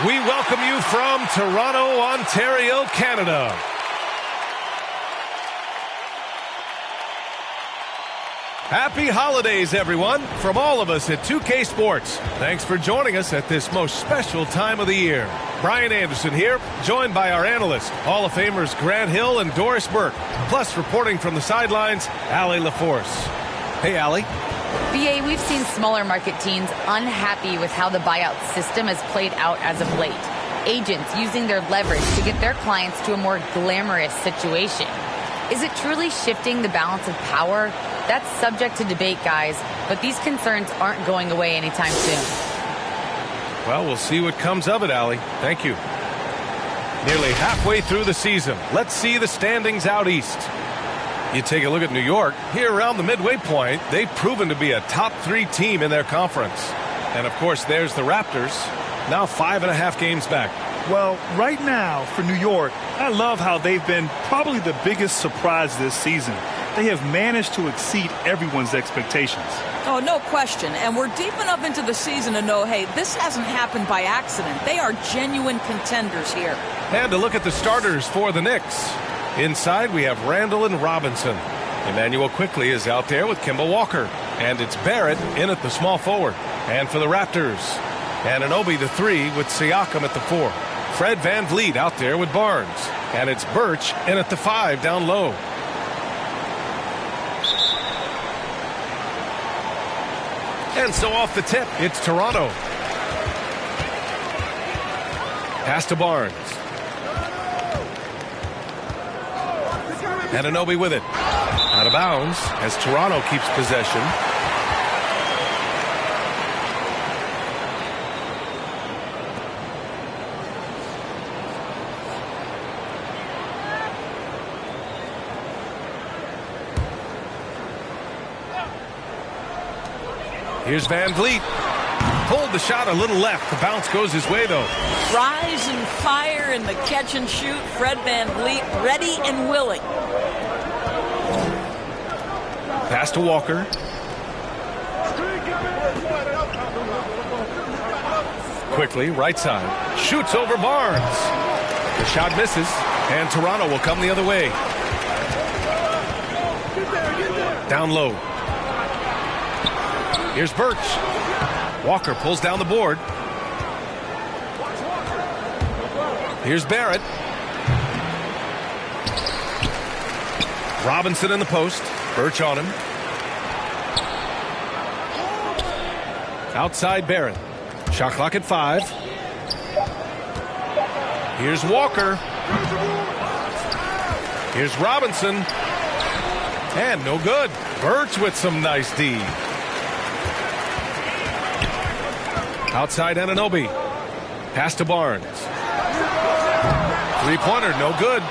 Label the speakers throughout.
Speaker 1: We welcome you from Toronto, Ontario, Canada. Happy holidays, everyone, from all of us at 2K Sports. Thanks for joining us at this most special time of the year. Brian Anderson here, joined by our analysts, Hall of Famers Grant Hill and Doris Burke. Plus, reporting from the sidelines, Allie LaForce. Hey, Allie.
Speaker 2: BA, we've seen smaller market teams unhappy with how the buyout system has played out as of late. Agents using their leverage to get their clients to a more glamorous situation. Is it truly shifting the balance of power? That's subject to debate, guys, but these concerns aren't going away anytime soon.
Speaker 1: Well, we'll see what comes of it, Allie. Thank you. Nearly halfway through the season. Let's see the standings out east. You take a look at New York. Here around the midway point, they've proven to be a top 3 team in their conference. And, of course, there's the Raptors, now 5.5 games back.
Speaker 3: Well, right now, for New York, I love how they've been probably the biggest surprise this season. They have managed to exceed everyone's expectations.
Speaker 4: Oh, no question. And we're deep enough into the season to know, hey, this hasn't happened by accident. They are genuine contenders here.
Speaker 1: And to look at the starters for the Knicks. Inside, we have Randall and Robinson. Emmanuel Quickley is out there with Kemba Walker. And it's Barrett in at the small forward. And for the Raptors, Anunoby the 3 with Siakam at the 4. Fred VanVleet out there with Barnes. And it's Birch in at the 5 down low. And so off the tip, it's Toronto. Pass to Barnes. Anunoby with it. Out of bounds as Toronto keeps possession. Here's VanVleet. Pulled the shot a little left. The bounce goes his way, though.
Speaker 4: Rise and fire in the catch and shoot. Fred VanVleet ready and willing.
Speaker 1: Pass to Walker. Quickly, right side. Shoots over Barnes. The shot misses, and Toronto will come the other way. Down low. Here's Birch. Walker pulls down the board. Here's Barrett. Robinson in the post. Birch on him. Outside Barrett. Shot clock at 5. Here's Walker. Here's Robinson. And no good. Birch with some nice D. Outside Anunoby. Pass to Barnes. Three-pointer, no good.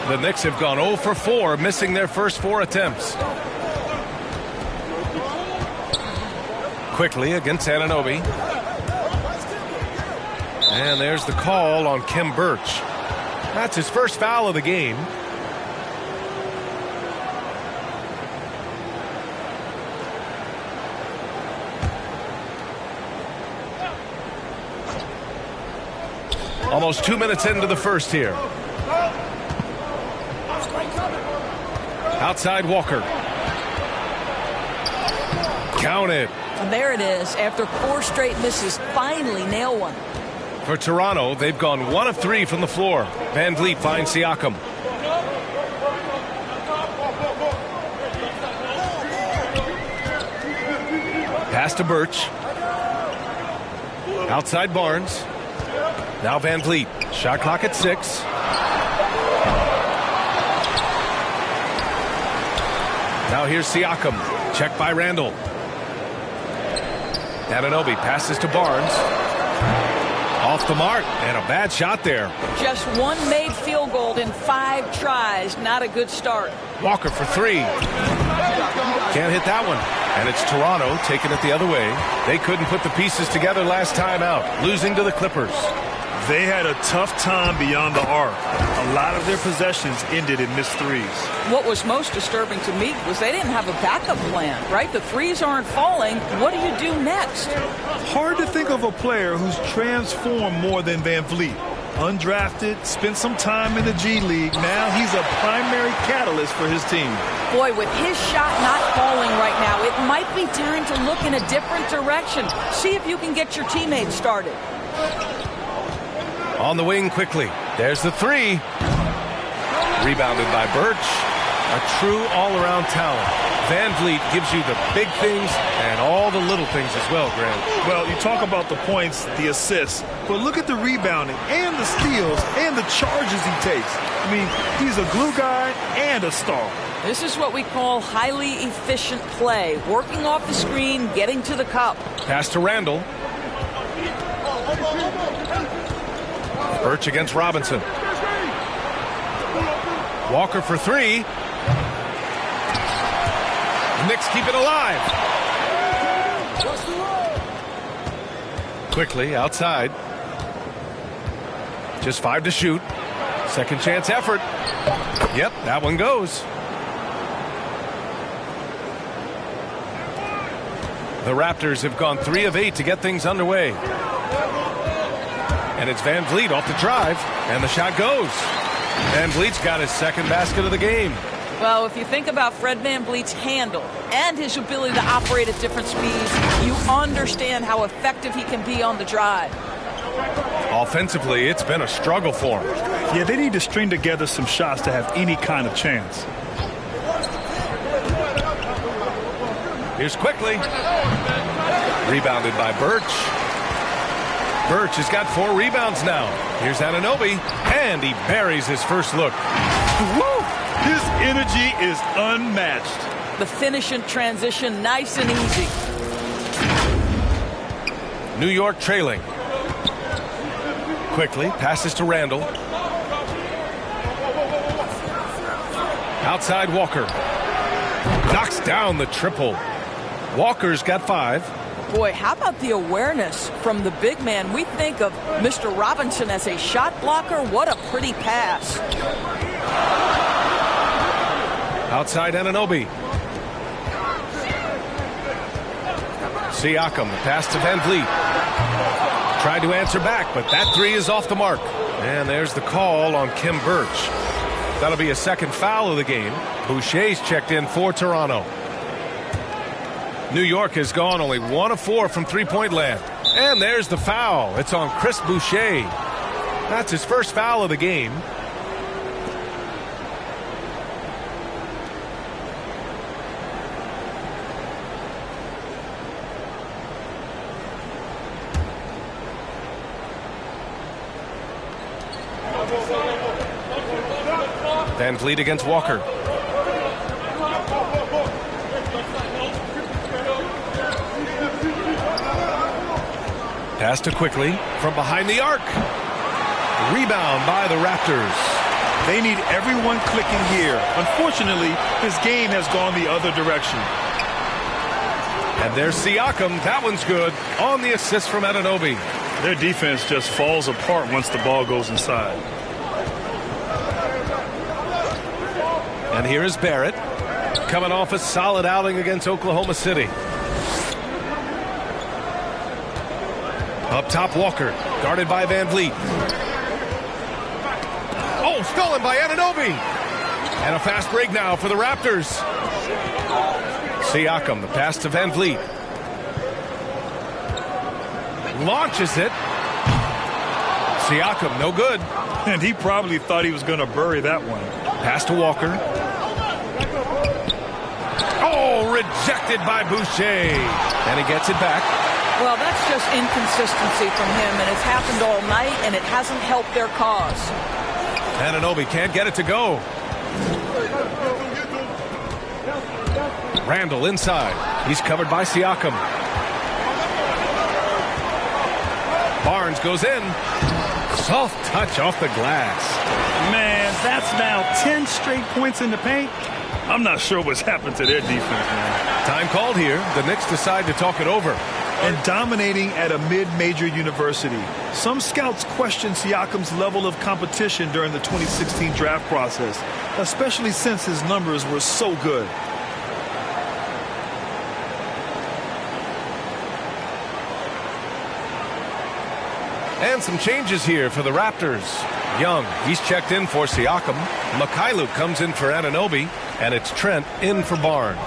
Speaker 1: The Knicks have gone 0 for 4, missing their first 4 attempts. Quickly against Anunoby. And there's the call on Khem Birch. That's his first foul of the game. Almost 2 minutes into the first here. Outside Walker. Count it.
Speaker 4: And there it is. After 4 straight misses, finally nail one.
Speaker 1: For Toronto, they've gone 1 of 3 from the floor. VanVleet finds Siakam. Pass to Birch. Outside Barnes. Now VanVleet. Shot clock at 6. Now here's Siakam. Checked by Randall. Anunoby passes to Barnes. Off the mark. And a bad shot there.
Speaker 4: Just 1 made field goal in 5 tries. Not a good start.
Speaker 1: Walker for 3. Can't hit that one. And it's Toronto taking it the other way. They couldn't put the pieces together last time out, losing to the Clippers.
Speaker 3: They had a tough time beyond the arc. A lot of their possessions ended in missed threes.
Speaker 4: What was most disturbing to me was they didn't have a backup plan, right? The threes aren't falling. What do you do next?
Speaker 3: Hard to think of a player who's transformed more than Van Vliet. Undrafted, spent some time in the G League. Now he's a primary catalyst for his team.
Speaker 4: Boy, with his shot not falling right now, it might be time to look in a different direction. See if you can get your teammates started.
Speaker 1: On the wing quickly. There's the three. Rebounded by Birch. A true all-around talent. Van Vliet gives you the big things and all the little things as well, Grant.
Speaker 3: Well, you talk about the points, the assists, but look at the rebounding and the steals and the charges he takes. I mean, he's a glue guy and a star.
Speaker 4: This is what we call highly efficient play. Working off the screen, getting to the cup.
Speaker 1: Pass to Randall. Birch against Robinson. Walker for three. Knicks keep it alive. Quickly outside. Just 5 to shoot. Second chance effort. Yep, that one goes. The Raptors have gone 3 of 8 to get things underway. And it's Van Vliet off the drive, and the shot goes. Van Vliet's got his second basket of the game.
Speaker 4: Well, if you think about Fred VanVleet's handle and his ability to operate at different speeds, you understand how effective he can be on the drive.
Speaker 1: Offensively, it's been a struggle for him.
Speaker 3: Yeah, they need to string together some shots to have any kind of chance.
Speaker 1: Here's quickly. Rebounded by Birch. Birch has got 4 rebounds now. Here's Anunoby, and he buries his first look.
Speaker 3: Woo! His energy is unmatched.
Speaker 4: The finish in transition, nice and easy.
Speaker 1: New York trailing. Quickly, passes to Randall. Outside Walker. Knocks down the triple. Walker's got 5.
Speaker 4: Boy, how about the awareness from the big man? We think of Mr. Robinson as a shot blocker. What a pretty pass.
Speaker 1: Outside Anunoby. Siakam, the pass to Van Vliet. Tried to answer back, but that 3 is off the mark. And there's the call on Kim Birch. That'll be a second foul of the game. Boucher's checked in for Toronto. New York has gone only 1 of 4 from three-point land. And there's the foul. It's on Chris Boucher. That's his first foul of the game. Van Vliet against Walker. Pass to quickly from behind the arc. Rebound by the Raptors.
Speaker 3: They need everyone clicking here. Unfortunately, his game has gone the other direction.
Speaker 1: And there's Siakam. That one's good on the assist from Anunoby.
Speaker 3: Their defense just falls apart once the ball goes inside.
Speaker 1: And here is Barrett, coming off a solid outing against Oklahoma City. Up top, Walker, guarded by Van Vliet. Oh, stolen by Anunoby. And a fast break now for the Raptors. Siakam, the pass to Van Vliet. Launches it. Siakam, no good.
Speaker 3: And he probably thought he was going to bury that one.
Speaker 1: Pass to Walker. Oh, rejected by Boucher. And he gets it back.
Speaker 4: Well, that's just inconsistency from him, and it's happened all night, and it hasn't helped their cause.
Speaker 1: Anunoby can't get it to go. Randall inside. He's covered by Siakam. Barnes goes in. Soft touch off the glass.
Speaker 3: Man, that's now 10 straight points in the paint. I'm not sure what's happened to their defense, man.
Speaker 1: Time called here. The Knicks decide to talk it over.
Speaker 3: and dominating at a mid-major university. Some scouts question Siakam's level of competition during the 2016 draft process, especially since his numbers were so good.
Speaker 1: And some changes here for the Raptors. Young, he's checked in for Siakam. Mikhailuk comes in for Anunoby. And it's Trent in for Barnes.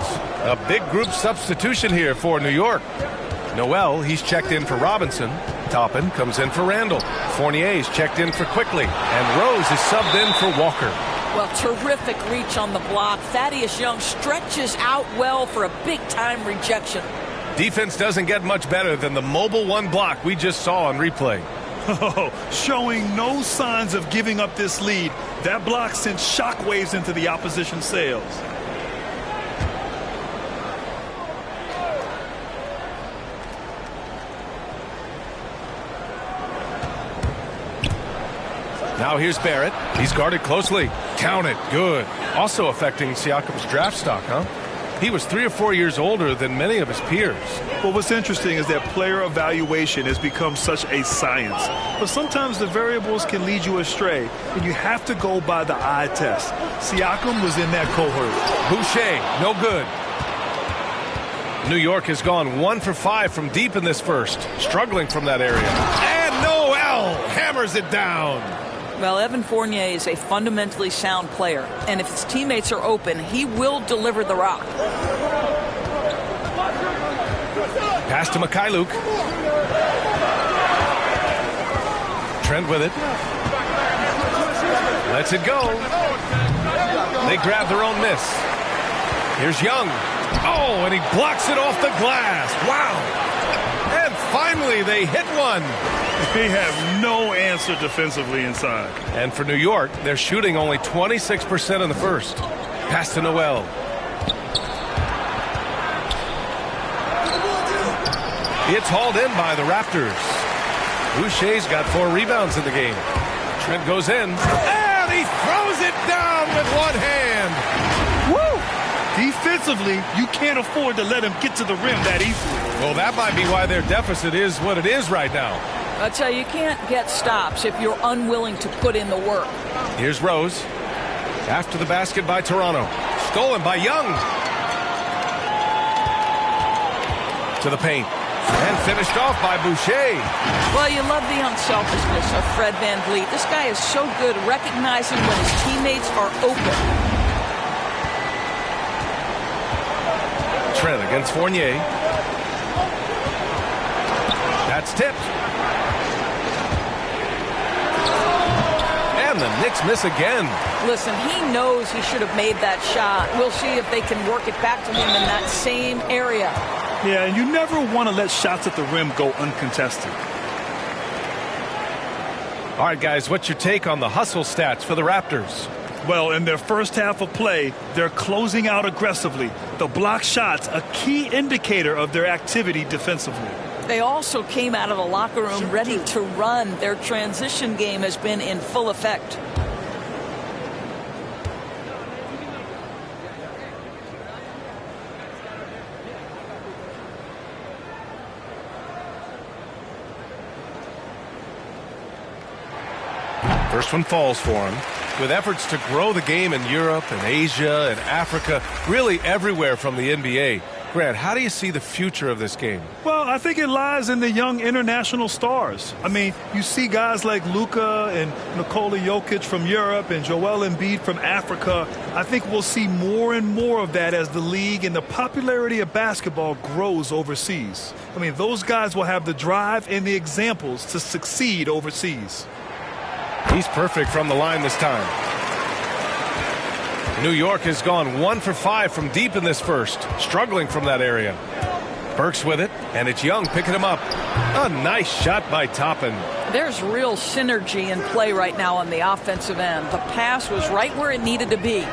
Speaker 1: A big group substitution here for New York. Noel, he's checked in for Robinson. Toppin comes in for Randall. Fournier's checked in for Quickly. And Rose is subbed in for Walker.
Speaker 4: Well, terrific reach on the block. Thaddeus Young stretches out well for a big-time rejection.
Speaker 1: Defense doesn't get much better than the mobile one block we just saw on replay.
Speaker 3: Showing no signs of giving up this lead. That block sent shockwaves into the opposition sails.
Speaker 1: Now here's Barrett. He's guarded closely. Counted. Good. Also affecting Siakam's draft stock, huh? He was 3 or 4 years older than many of his peers.
Speaker 3: Well, what's interesting is that player evaluation has become such a science. But sometimes the variables can lead you astray, and you have to go by the eye test. Siakam was in that cohort.
Speaker 1: Boucher, no good. New York has gone 1 for 5 from deep in this first, struggling from that area. And Noel hammers it down.
Speaker 4: Well, Evan Fournier is a fundamentally sound player, and if his teammates are open, he will deliver the rock.
Speaker 1: Pass to Mikhailuk. Trent with it. Lets it go. They grab their own miss. Here's Young. Oh, and he blocks it off the glass. Wow. And finally, they hit one.
Speaker 3: They have no answer defensively inside.
Speaker 1: And for New York, they're shooting only 26% in the first. Pass to Noel. It's hauled in by the Raptors. Boucher's got 4 rebounds in the game. Trent goes in, and he throws it down with one hand.
Speaker 3: Woo! Defensively, you can't afford to let him get to the rim that easily.
Speaker 1: Well, that might be why their deficit is what it is right now.
Speaker 4: I tell you, you can't get stops if you're unwilling to put in the work.
Speaker 1: Here's Rose. After the basket by Toronto. Stolen by Young. To the paint. And finished off by Boucher.
Speaker 4: Well, you love the unselfishness of Fred VanVleet. This guy is so good recognizing when his teammates are open.
Speaker 1: Trent against Fournier. That's tipped. And the Knicks miss again.
Speaker 4: Listen, he knows he should have made that shot. We'll see if they can work it back to him in that same area.
Speaker 3: Yeah, and you never want to let shots at the rim go uncontested.
Speaker 1: All right, guys, what's your take on the hustle stats for the Raptors?
Speaker 3: Well, in their first half of play, they're closing out aggressively. The block shots, a key indicator of their activity defensively.
Speaker 4: They also came out of the locker room ready to run. Their transition game has been in full effect.
Speaker 1: First one falls for him. With efforts to grow the game in Europe and Asia and Africa, really everywhere from the NBA. Grant, how do you see the future of this game?
Speaker 3: Well, I think it lies in the young international stars. I mean, you see guys like Luka and Nikola Jokic from Europe and Joel Embiid from Africa. I think we'll see more and more of that as the league and the popularity of basketball grows overseas. I mean, those guys will have the drive and the examples to succeed overseas.
Speaker 1: He's perfect from the line this time. New York has gone 1 for 5 from deep in this first, struggling from that area. Burks with it, and it's Young picking him up. A nice shot by Toppin.
Speaker 4: There's real synergy in play right now on the offensive end. The pass was right where it needed to be.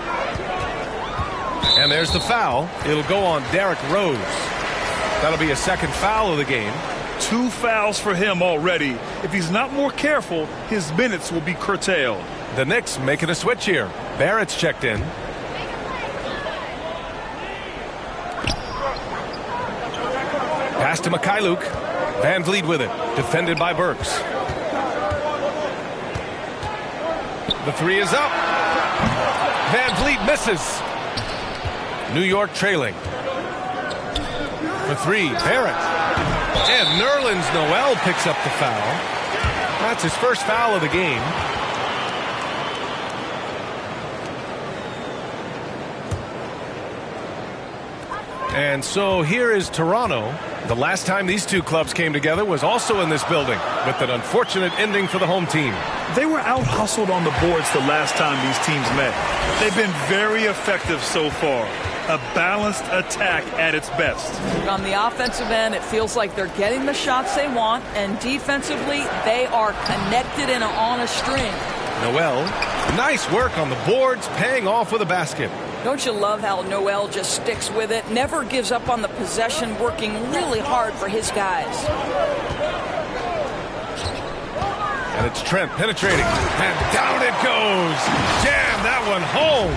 Speaker 1: And there's the foul. It'll go on Derrick Rose. That'll be a second foul of the game.
Speaker 3: 2 fouls for him already. If he's not more careful, his minutes will be curtailed.
Speaker 1: The Knicks making a switch here. Barrett's checked in. Pass to Mikhailuk. Van Vliet with it. Defended by Burks. The three is up. Van Vliet misses. New York trailing. For three, Barrett. And Nerlens Noel picks up the foul. That's his first foul of the game. And so here is Toronto. The last time these two clubs came together was also in this building, with an unfortunate ending for the home team.
Speaker 3: They were out-hustled on the boards the last time these teams met. They've been very effective so far. A balanced attack at its best.
Speaker 4: On the offensive end, it feels like they're getting the shots they want, and defensively, they are connected and on a string.
Speaker 1: Noel, nice work on the boards, paying off with a basket.
Speaker 4: Don't you love how Noel just sticks with it, never gives up on the possession, working really hard for his guys.
Speaker 1: And it's Trent penetrating, and down it goes. Jam that one home.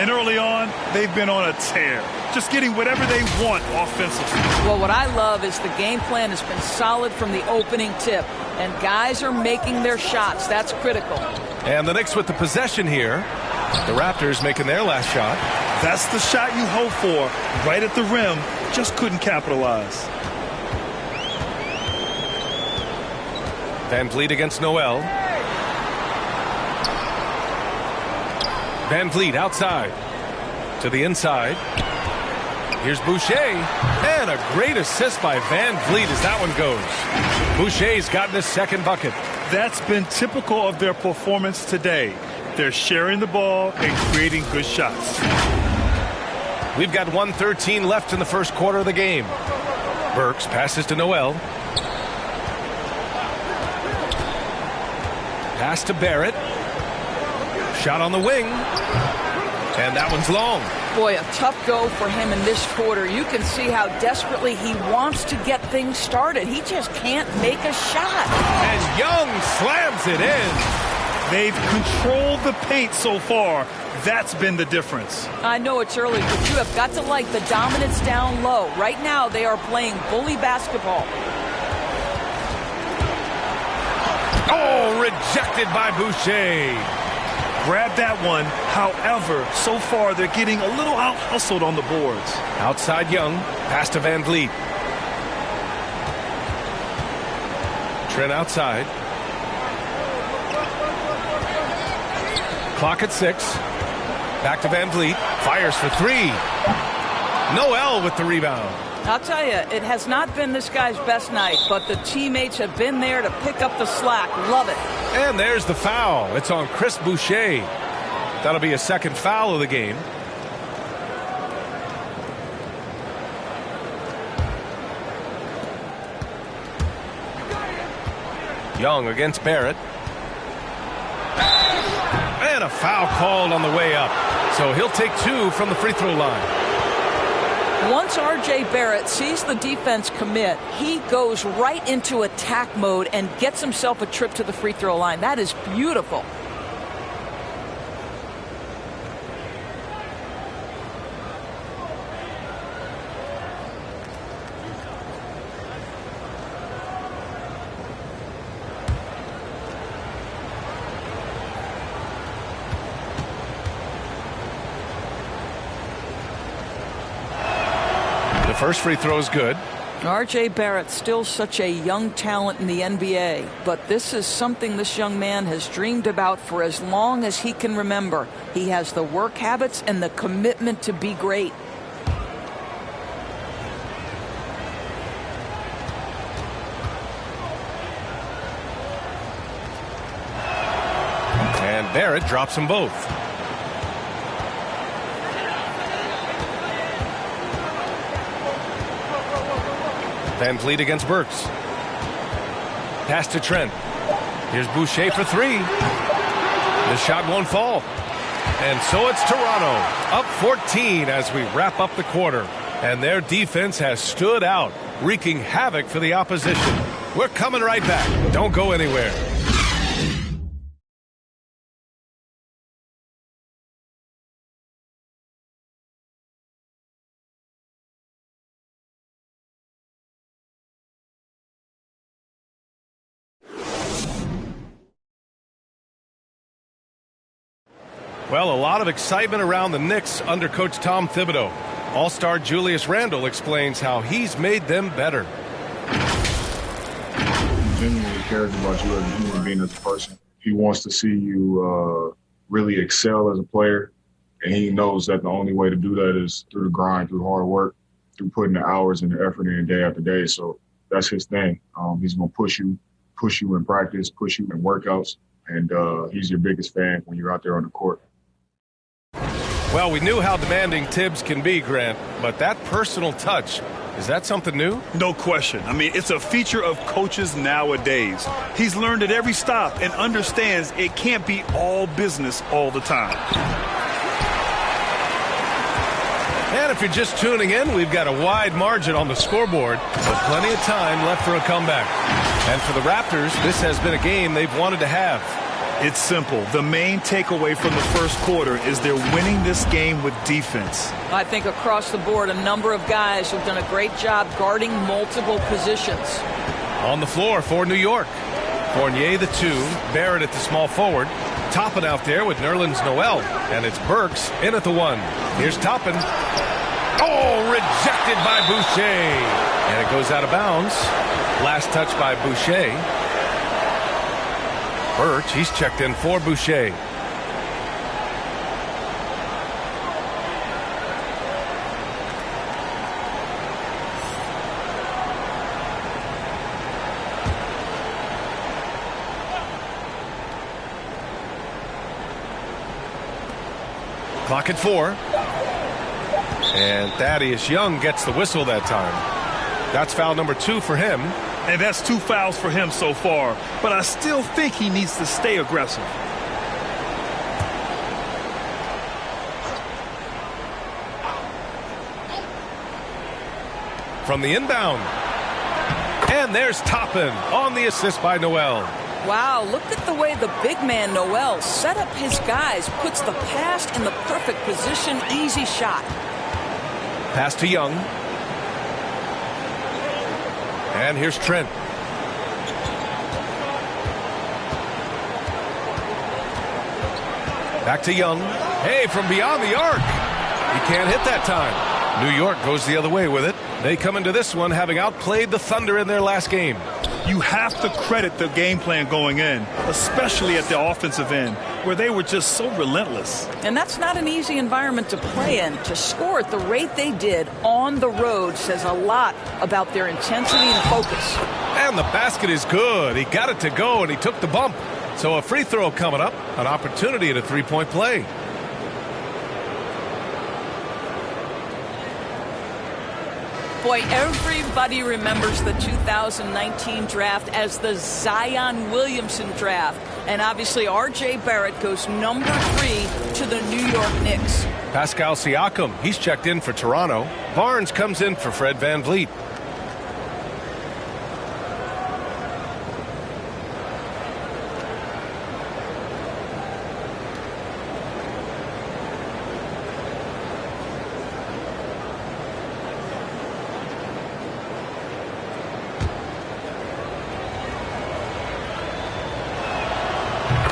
Speaker 3: And early on, they've been on a tear, just getting whatever they want offensively.
Speaker 4: Well, what I love is the game plan has been solid from the opening tip, and guys are making their shots. That's critical.
Speaker 1: And the Knicks with the possession here. The Raptors making their last shot.
Speaker 3: That's the shot you hope for, right at the rim. Just couldn't capitalize.
Speaker 1: Van Vliet against Noel. Van Vliet outside to the inside. Here's Boucher, and a great assist by Van Vliet as that one goes. Boucher's gotten his second bucket.
Speaker 3: That's been typical of their performance today. They're sharing the ball and creating good shots.
Speaker 1: We've got 1:13 left in the first quarter of the game. Burks passes to Noel. Pass to Barrett. Shot on the wing. And that one's long.
Speaker 4: Boy, a tough go for him in this quarter. You can see how desperately he wants to get things started. He just can't make a shot.
Speaker 1: And Young slams it in.
Speaker 3: They've controlled the paint so far. That's been the difference.
Speaker 4: I know it's early, but you have got to like the dominance down low. Right now, they are playing bully basketball.
Speaker 1: Oh, rejected by Boucher.
Speaker 3: Grab that one. However, so far they're getting a little out-hustled on the boards.
Speaker 1: Outside Young. Pass to Van Vliet. Trent outside. Clock at 6. Back to Van Vliet. Fires for three. Noel with the rebound.
Speaker 4: I'll tell you, it has not been this guy's best night, but the teammates have been there to pick up the slack. Love it.
Speaker 1: And there's the foul. It's on Chris Boucher. That'll be a second foul of the game. Young against Barrett. And a foul called on the way up. So he'll take two from the free throw line.
Speaker 4: Once R.J. Barrett sees the defense commit, he goes right into attack mode and gets himself a trip to the free throw line. That is beautiful.
Speaker 1: First free throw is good.
Speaker 4: R.J. Barrett, still such a young talent in the NBA, but this is something this young man has dreamed about for as long as he can remember. He has the work habits and the commitment to be great.
Speaker 1: And Barrett drops them both. Van Vliet against Burks. Pass to Trent. Here's Boucher for three. The shot won't fall. And so it's Toronto up 14 as we wrap up the quarter. And their defense has stood out, wreaking havoc for the opposition. We're coming right back. Don't go anywhere. Well, a lot of excitement around the Knicks under Coach Tom Thibodeau. All-star Julius Randle explains how he's made them better.
Speaker 5: He genuinely cares about you as a human being, as a person. He wants to see you really excel as a player, and he knows that the only way to do that is through the grind, through hard work, through putting the hours and the effort in day after day. So that's his thing. He's going to push you in practice, push you in workouts, and he's your biggest fan when you're out there on the court.
Speaker 1: Well, we knew how demanding Tibbs can be, Grant, but that personal touch, is that something new?
Speaker 3: No question. I mean, it's a feature of coaches nowadays. He's learned at every stop and understands it can't be all business all the time.
Speaker 1: And if you're just tuning in, we've got a wide margin on the scoreboard, but plenty of time left for a comeback. And for the Raptors, this has been a game they've wanted to have.
Speaker 3: It's simple. The main takeaway from the first quarter is they're winning this game with defense.
Speaker 4: I think across the board, a number of guys have done a great job guarding multiple positions.
Speaker 1: On the floor for New York, Fournier the 2, Barrett at the small forward, Toppin out there with Nerlens Noel, and it's Burks in at the 1. Here's Toppin. Oh, rejected by Boucher. And it goes out of bounds. Last touch by Boucher. Birch, he's checked in for Boucher. Clock at 4. And Thaddeus Young gets the whistle that time. That's foul number 2 for him.
Speaker 3: And that's 2 fouls for him so far. But I still think he needs to stay aggressive.
Speaker 1: From the inbound. And there's Toppin on the assist by Noel.
Speaker 4: Wow, look at the way the big man Noel set up his guys, puts the pass in the perfect position, easy shot.
Speaker 1: Pass to Young. And here's Trent. Back to Young. Hey, from beyond the arc. He can't hit that time. New York goes the other way with it. They come into this one having outplayed the Thunder in their last game.
Speaker 3: You have to credit the game plan going in, especially at the offensive end, where they were just so relentless.
Speaker 4: And that's not an easy environment to play in. To score at the rate they did on the road says a lot about their intensity and focus.
Speaker 1: And the basket is good. He got it to go, and he took the bump. So a free throw coming up, an opportunity at a three-point play.
Speaker 4: Boy, everybody remembers the 2019 draft as the Zion Williamson draft. And obviously, R.J. Barrett goes number 3 to the New York Knicks.
Speaker 1: Pascal Siakam, he's checked in for Toronto. Barnes comes in for Fred VanVleet.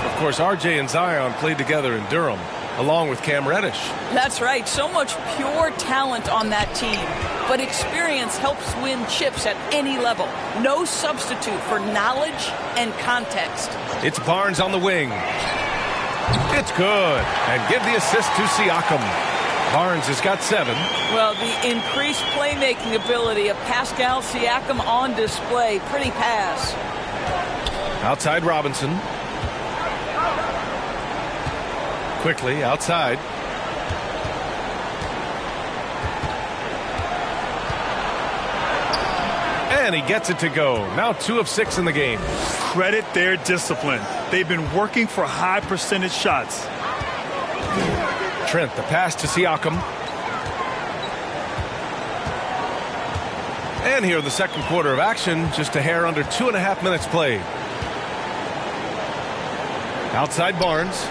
Speaker 1: Of course, RJ and Zion played together in Durham, along with Cam Reddish.
Speaker 4: That's right. So much pure talent on that team. But experience helps win chips at any level. No substitute for knowledge and context.
Speaker 1: It's Barnes on the wing. It's good. And give the assist to Siakam. Barnes has got 7.
Speaker 4: Well, the increased playmaking ability of Pascal Siakam on display. Pretty pass.
Speaker 1: Outside Robinson. Quickly outside. And he gets it to go. Now 2 of 6 in the game.
Speaker 3: Credit their discipline. They've been working for high percentage shots.
Speaker 1: Trent, the pass to Siakam. And here in the second quarter of action, just a hair under 2.5 minutes played. Outside Barnes.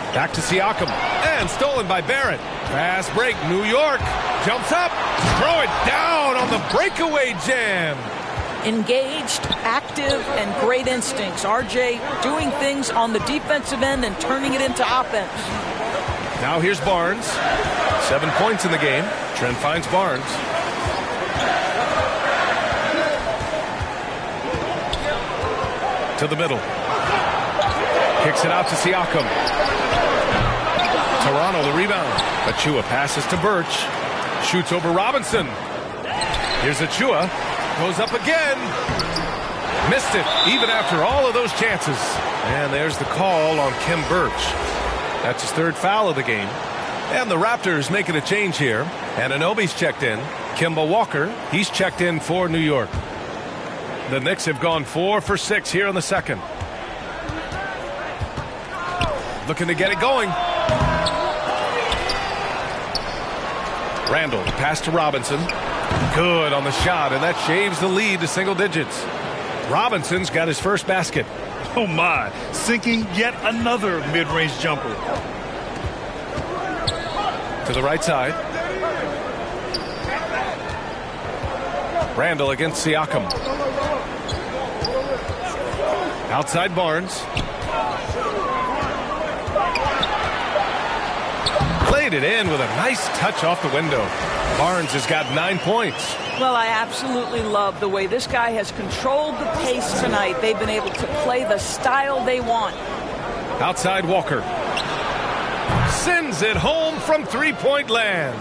Speaker 1: Back to Siakam. And stolen by Barrett. Fast break. New York jumps up. Throw it down on the breakaway jam.
Speaker 4: Engaged, active, and great instincts. RJ doing things on the defensive end and turning it into offense.
Speaker 1: Now here's Barnes. 7 points in the game. Trent finds Barnes. To the middle. Kicks it out to Siakam. Toronto the rebound. Achua passes to Birch. Shoots over Robinson. Here's Achua. Goes up again. Missed it even after all of those chances. And there's the call on Khem Birch. That's his third foul of the game. And the Raptors making a change here. Anunoby's checked in. Kemba Walker, he's checked in for New York. The Knicks have gone 4 for 6 here in the second. Looking to get it going. Randall, pass to Robinson. Good on the shot, and that shaves the lead to single digits. Robinson's got his first basket.
Speaker 3: Oh my, sinking yet another mid-range jumper.
Speaker 1: To the right side. Randall against Siakam. Outside Barnes. Played it in with a nice touch off the window. Barnes has got 9 points.
Speaker 4: Well, I absolutely love the way this guy has controlled the pace tonight. They've been able to play the style they want.
Speaker 1: Outside Walker. Sends it home from three-point land.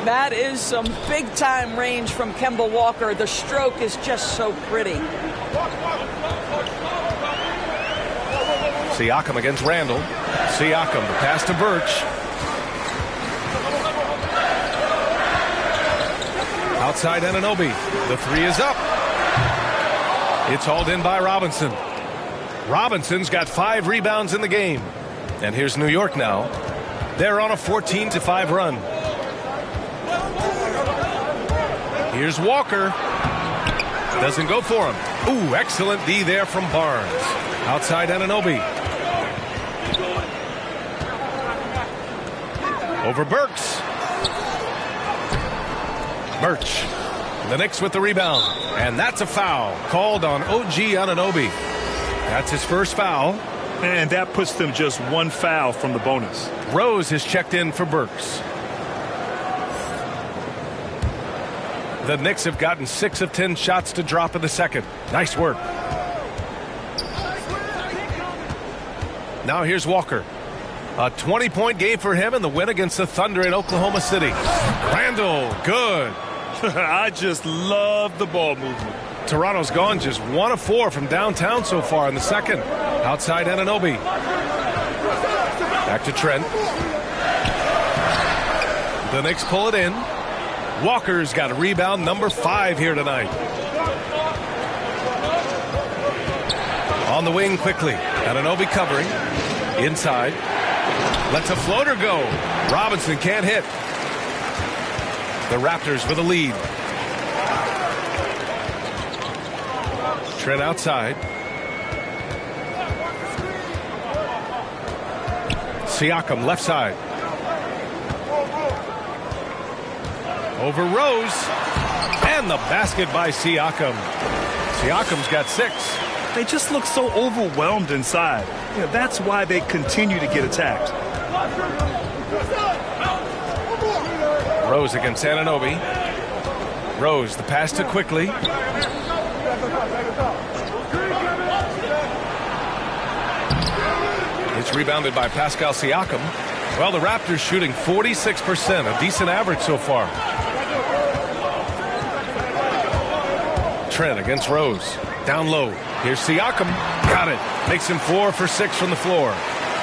Speaker 4: That is some big-time range from Kemba Walker. The stroke is just so pretty.
Speaker 1: Siakam against Randall. Siakam, the pass to Birch. Outside Anunoby. The three is up. It's hauled in by Robinson. Robinson's got 5 rebounds in the game. And here's New York now. They're on a 14-5 run. Here's Walker. Doesn't go for him. Ooh, excellent D there from Barnes. Outside Anunoby. Over Burks. Birch. The Knicks with the rebound. And that's a foul called on OG Anunoby. That's his first foul.
Speaker 3: And that puts them just 1 foul from the bonus.
Speaker 1: Rose has checked in for Burks. The Knicks have gotten 6 of 10 shots to drop in the second. Nice work. Now here's Walker. A 20-point game for him in the win against the Thunder in Oklahoma City. Randall, good.
Speaker 3: I just love the ball movement.
Speaker 1: Toronto's gone just 1 of 4 from downtown so far in the second. Outside Anunoby. Back to Trent. The Knicks pull it in. Walker's got a rebound number 5 here tonight. On the wing quickly. Anunoby covering. Inside. Lets a floater go. Robinson can't hit. The Raptors with a lead. Trent outside. Siakam left side. Over Rose. And the basket by Siakam. Siakam's got 6.
Speaker 3: They just look so overwhelmed inside. That's why they continue to get attacked.
Speaker 1: Rose against Anunoby. Rose, the pass to Quickly. It's rebounded by Pascal Siakam. Well, the Raptors shooting 46%, a decent average so far. Trent against Rose. Down low. Here's Siakam. Got it. Makes him 4 for 6 from the floor.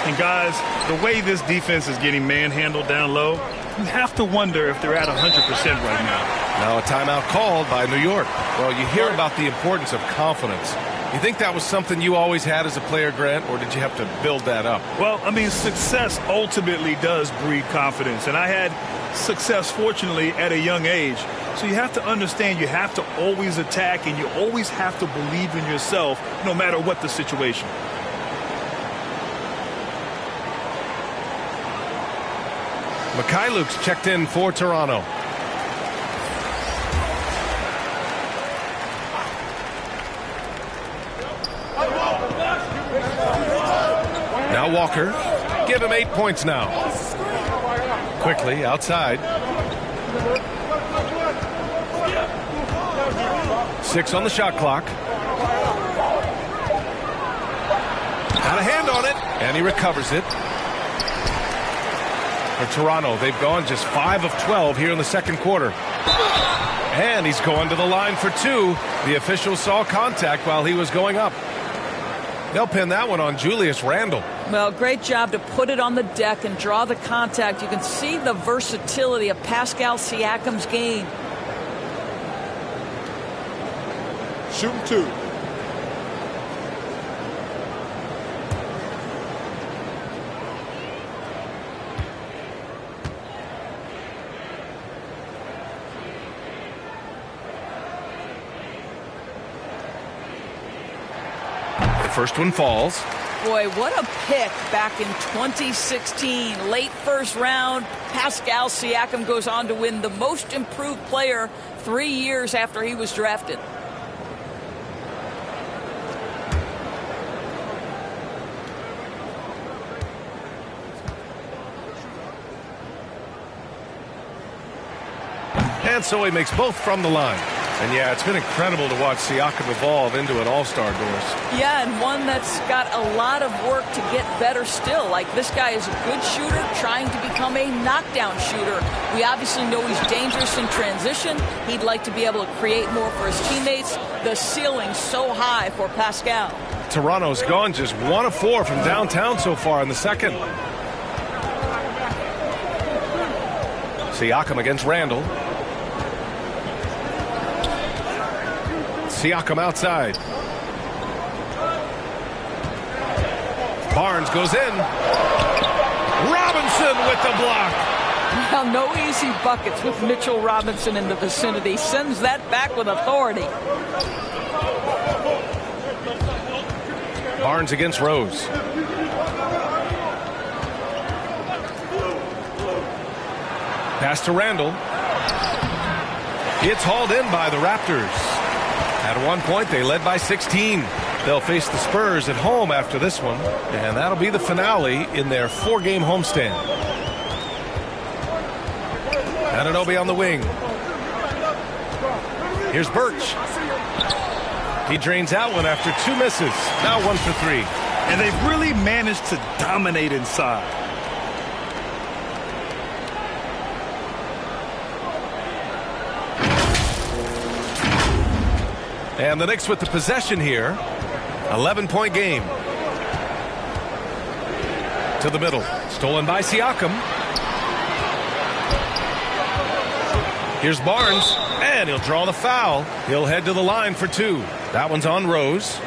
Speaker 3: And guys, the way this defense is getting manhandled down low, you have to wonder if they're at 100% right now.
Speaker 1: Now a timeout called by New York. Well, you hear about the importance of confidence. You think that was something you always had as a player, Grant, or did you have to build that up?
Speaker 3: Well, I mean, success ultimately does breed confidence. And I had success, fortunately, at a young age. So you have to understand you have to always attack and you always have to believe in yourself no matter what the situation.
Speaker 1: Mikhailuk's checked in for Toronto. Walker. Give him 8 points now. Quickly outside. 6 on the shot clock. Got a hand on it, and he recovers it. For Toronto, they've gone just 5 of 12 here in the second quarter. And he's going to the line for 2. The official saw contact while he was going up. They'll pin that one on Julius Randle.
Speaker 4: Well, great job to put it on the deck and draw the contact. You can see the versatility of Pascal Siakam's game.
Speaker 3: Shooting 2.
Speaker 1: First one falls.
Speaker 4: Boy, what a pick back in 2016. Late first round, Pascal Siakam goes on to win the most improved player 3 years after he was drafted.
Speaker 1: And so he makes both from the line. And yeah, it's been incredible to watch Siakam evolve into an all-star, Doris.
Speaker 4: Yeah, and one that's got a lot of work to get better still. Like, this guy is a good shooter trying to become a knockdown shooter. We obviously know he's dangerous in transition. He'd like to be able to create more for his teammates. The ceiling's so high for Pascal.
Speaker 1: Toronto's gone just 1 of 4 from downtown so far in the second. Siakam against Randle. Siakam outside. Barnes goes in. Robinson with the block.
Speaker 4: Well, no easy buckets with Mitchell Robinson in the vicinity. Sends that back with authority.
Speaker 1: Barnes against Rose. Pass to Randle. It's hauled in by the Raptors. At one point, they led by 16. They'll face the Spurs at home after this one, and that'll be the finale in their 4-game homestand. Anunoby on the wing. Here's Birch. He drains out one after 2 misses. Now 1 for 3.
Speaker 3: And they've really managed to dominate inside.
Speaker 1: And the Knicks with the possession here. 11-point game. To the middle. Stolen by Siakam. Here's Barnes. And he'll draw the foul. He'll head to the line for 2. That one's on Rose.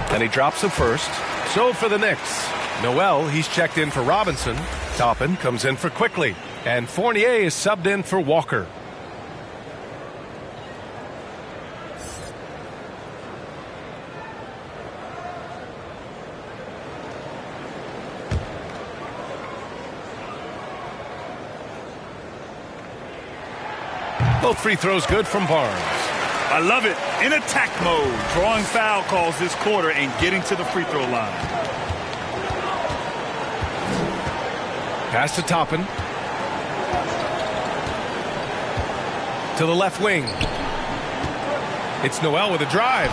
Speaker 1: And he drops the first. So for the Knicks, Noel, he's checked in for Robinson. Toppin comes in for Quickly. And Fournier is subbed in for Walker. Both free throws good from Barnes.
Speaker 3: I love it. In attack mode, drawing foul calls this quarter and getting to the free throw line.
Speaker 1: Pass to Toppin. To the left wing. It's Noel with a drive.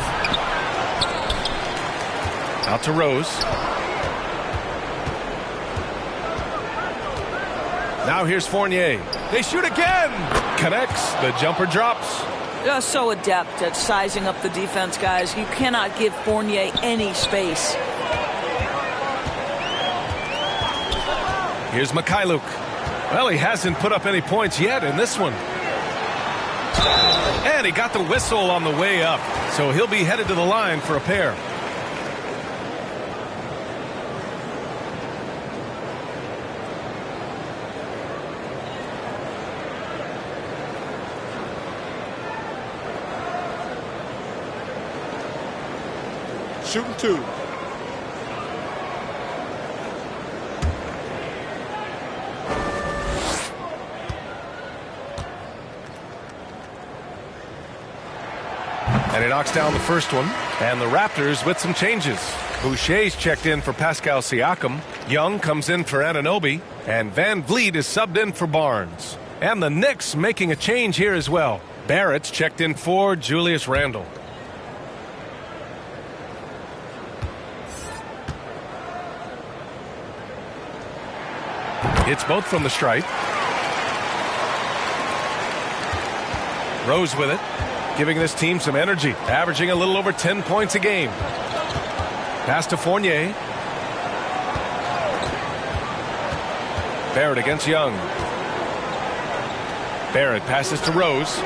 Speaker 1: Out to Rose. Now here's Fournier. They shoot again. Connects. The jumper drops.
Speaker 4: Just so adept at sizing up the defense, guys. You cannot give Fournier any space.
Speaker 1: Here's Mikhailuk. Well, he hasn't put up any points yet in this one. And he got the whistle on the way up. So he'll be headed to the line for a pair.
Speaker 6: shooting 2.
Speaker 1: And he knocks down the first one. And the Raptors with some changes. Boucher's checked in for Pascal Siakam. Young comes in for Anunoby. And Van Vliet is subbed in for Barnes. And the Knicks making a change here as well. Barrett's checked in for Julius Randle. Hits both from the stripe. Rose with it, giving this team some energy, averaging a little over 10 points a game. Pass to Fournier. Barrett against Young. Barrett passes to Rose.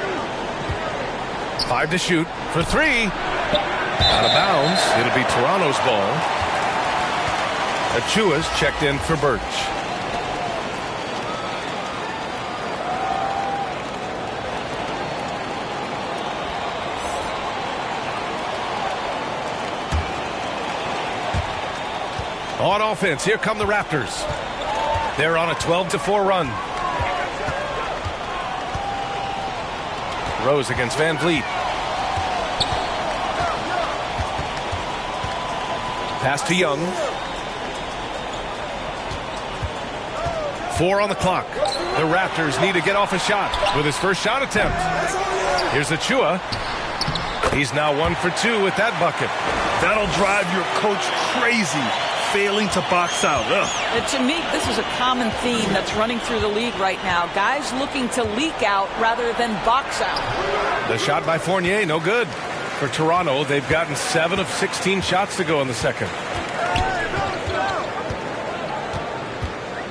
Speaker 1: 5 to shoot for 3. Out of bounds. It'll be Toronto's ball. Achua's checked in for Birch. On offense, here come the Raptors. They're on a 12-4 run. Rose against Van Vliet. Pass to Young. 4 on the clock. The Raptors need to get off a shot with his first shot attempt. Here's Achua. He's now 1 for 2 with that bucket.
Speaker 3: That'll drive your coach crazy, failing to box out.
Speaker 4: And to me, this is a common theme that's running through the league right now. Guys looking to leak out rather than box out.
Speaker 1: The shot by Fournier, no good. For Toronto, they've gotten 7 of 16 shots to go in the second.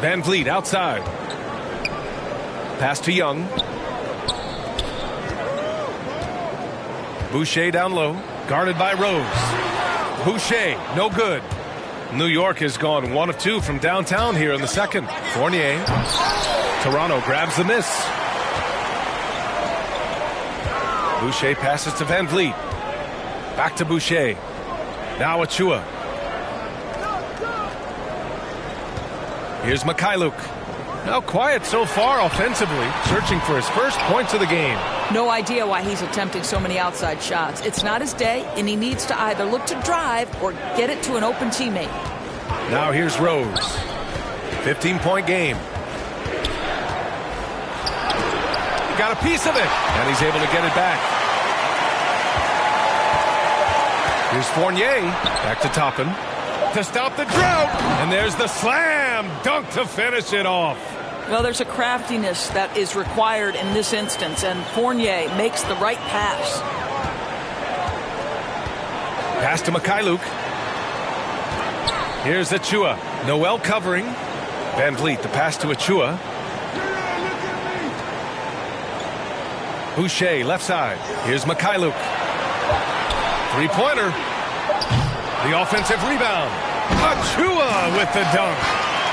Speaker 1: Van Vliet outside. Pass to Young. Boucher down low, guarded by Rose. Boucher, no good. New York has gone 1 of 2 from downtown here in the second. Fournier. Toronto grabs the miss. Boucher passes to Van Vliet. Back to Boucher. Now Achua. Here's Mikhailuk. Now quiet so far offensively, searching for his first points of the game.
Speaker 4: No idea why he's attempting so many outside shots. It's not his day, and he needs to either look to drive or get it to an open teammate.
Speaker 1: Now here's Rose. 15-point game. Got a piece of it, and he's able to get it back. Here's Fournier. Back to Toppin. To stop the drought. And there's the slam dunk to finish it off.
Speaker 4: Well, there's a craftiness that is required in this instance, and Fournier makes the right pass.
Speaker 1: Pass to Mikhailuk. Here's Achua. Noel covering. Van Vliet, the pass to Achua. Boucher, left side. Here's Mikhailuk. Three-pointer. The offensive rebound. Achua with the dunk.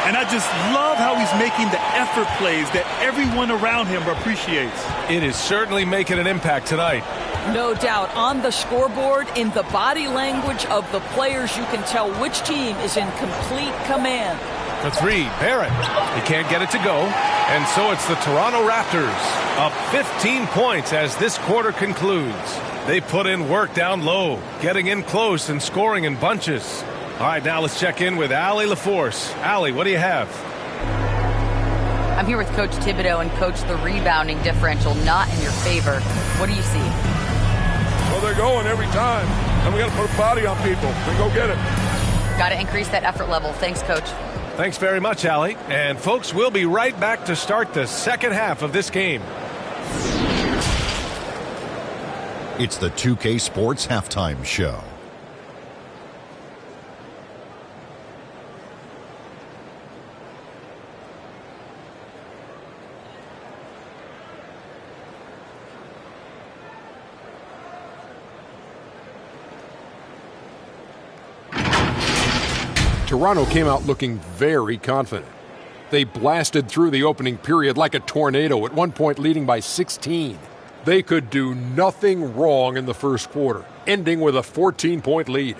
Speaker 3: And I just love how he's making the effort plays that everyone around him appreciates.
Speaker 1: It is certainly making an impact tonight.
Speaker 4: No doubt. On the scoreboard, in the body language of the players, you can tell which team is in complete command.
Speaker 1: For 3, Barrett. He can't get it to go. And so it's the Toronto Raptors up 15 points as this quarter concludes. They put in work down low, getting in close and scoring in bunches. All right, now let's check in with Allie LaForce. Allie, what do you have?
Speaker 2: I'm here with Coach Thibodeau, and Coach, the rebounding differential not in your favor. What do you see?
Speaker 6: Well, they're going every time, and we got to put a body on people and go get it.
Speaker 2: Got to increase that effort level. Thanks, Coach.
Speaker 1: Thanks very much, Allie. And folks, we'll be right back to start the second half of this game.
Speaker 7: It's the 2K Sports Halftime Show.
Speaker 8: Toronto came out looking very confident. They blasted through the opening period like a tornado, at one point leading by 16. They could do nothing wrong in the first quarter, ending with a 14-point lead.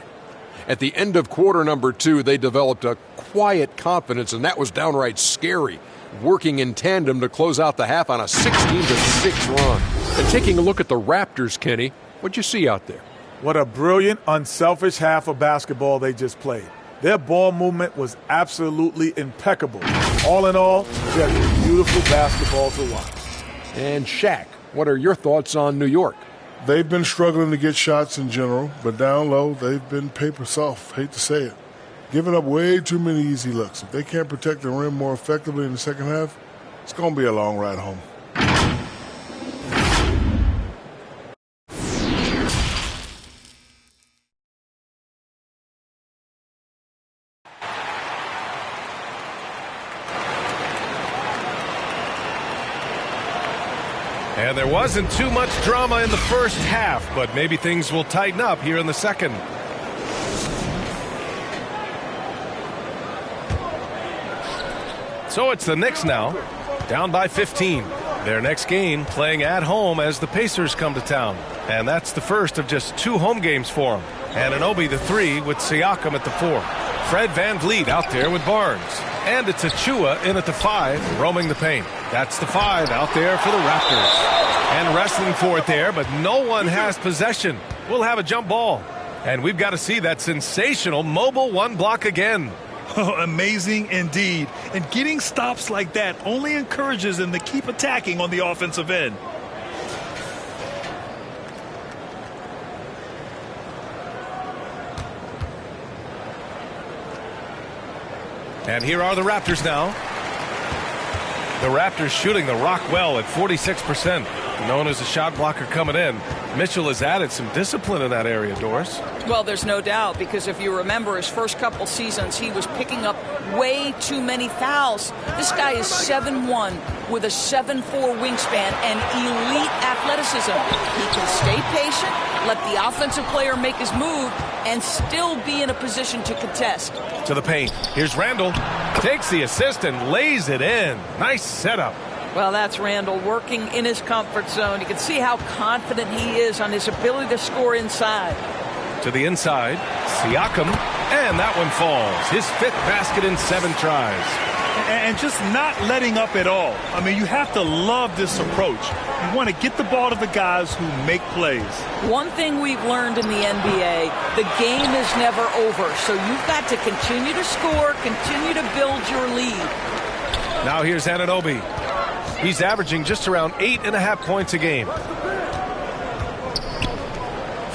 Speaker 8: At the end of quarter number 2, they developed a quiet confidence, and that was downright scary, working in tandem to close out the half on a 16-6 run. And taking a look at the Raptors, Kenny, what'd you see out there?
Speaker 9: What a brilliant, unselfish half of basketball they just played. Their ball movement was absolutely impeccable. All in all, just beautiful basketball to watch.
Speaker 8: And Shaq, what are your thoughts on New York?
Speaker 6: They've been struggling to get shots in general, but down low, they've been paper soft. Hate to say it. Giving up way too many easy looks. If they can't protect the rim more effectively in the second half, it's going to be a long ride home.
Speaker 1: And there wasn't too much drama in the first half, but maybe things will tighten up here in the second. So it's the Knicks now, down by 15. Their next game playing at home as the Pacers come to town. And that's the first of just 2 home games for them. Anunoby the 3 with Siakam at the 4. Fred VanVleet out there with Barnes. And it's Achua in at the 5, roaming the paint. That's the 5 out there for the Raptors. And wrestling for it there, but no one has possession. We'll have a jump ball. And we've got to see that sensational mobile 1 block again.
Speaker 3: Oh, amazing indeed. And getting stops like that only encourages them to keep attacking on the offensive end.
Speaker 1: And here are the Raptors now. The Raptors shooting the rock well at 46%. Known as a shot blocker coming in. Mitchell has added some discipline in that area, Doris.
Speaker 4: Well, there's no doubt, because if you remember his first couple seasons, he was picking up way too many fouls. This guy is 7'1" with a 7'4" wingspan and elite athleticism. He can stay patient, let the offensive player make his move, and still be in a position to contest.
Speaker 1: To the paint. Here's Randall. Takes the assist and lays it in. Nice setup.
Speaker 4: Well, that's Randall working in his comfort zone. You can see how confident he is on his ability to score inside.
Speaker 1: To the inside, Siakam, and that one falls. His 5th basket in 7 tries.
Speaker 3: And just not letting up at all. I mean, you have to love this approach. You want to get the ball to the guys who make plays.
Speaker 4: One thing we've learned in the NBA, the game is never over. So you've got to continue to score, continue to build your lead.
Speaker 1: Now here's Anunoby. He's averaging just around 8.5 points a game.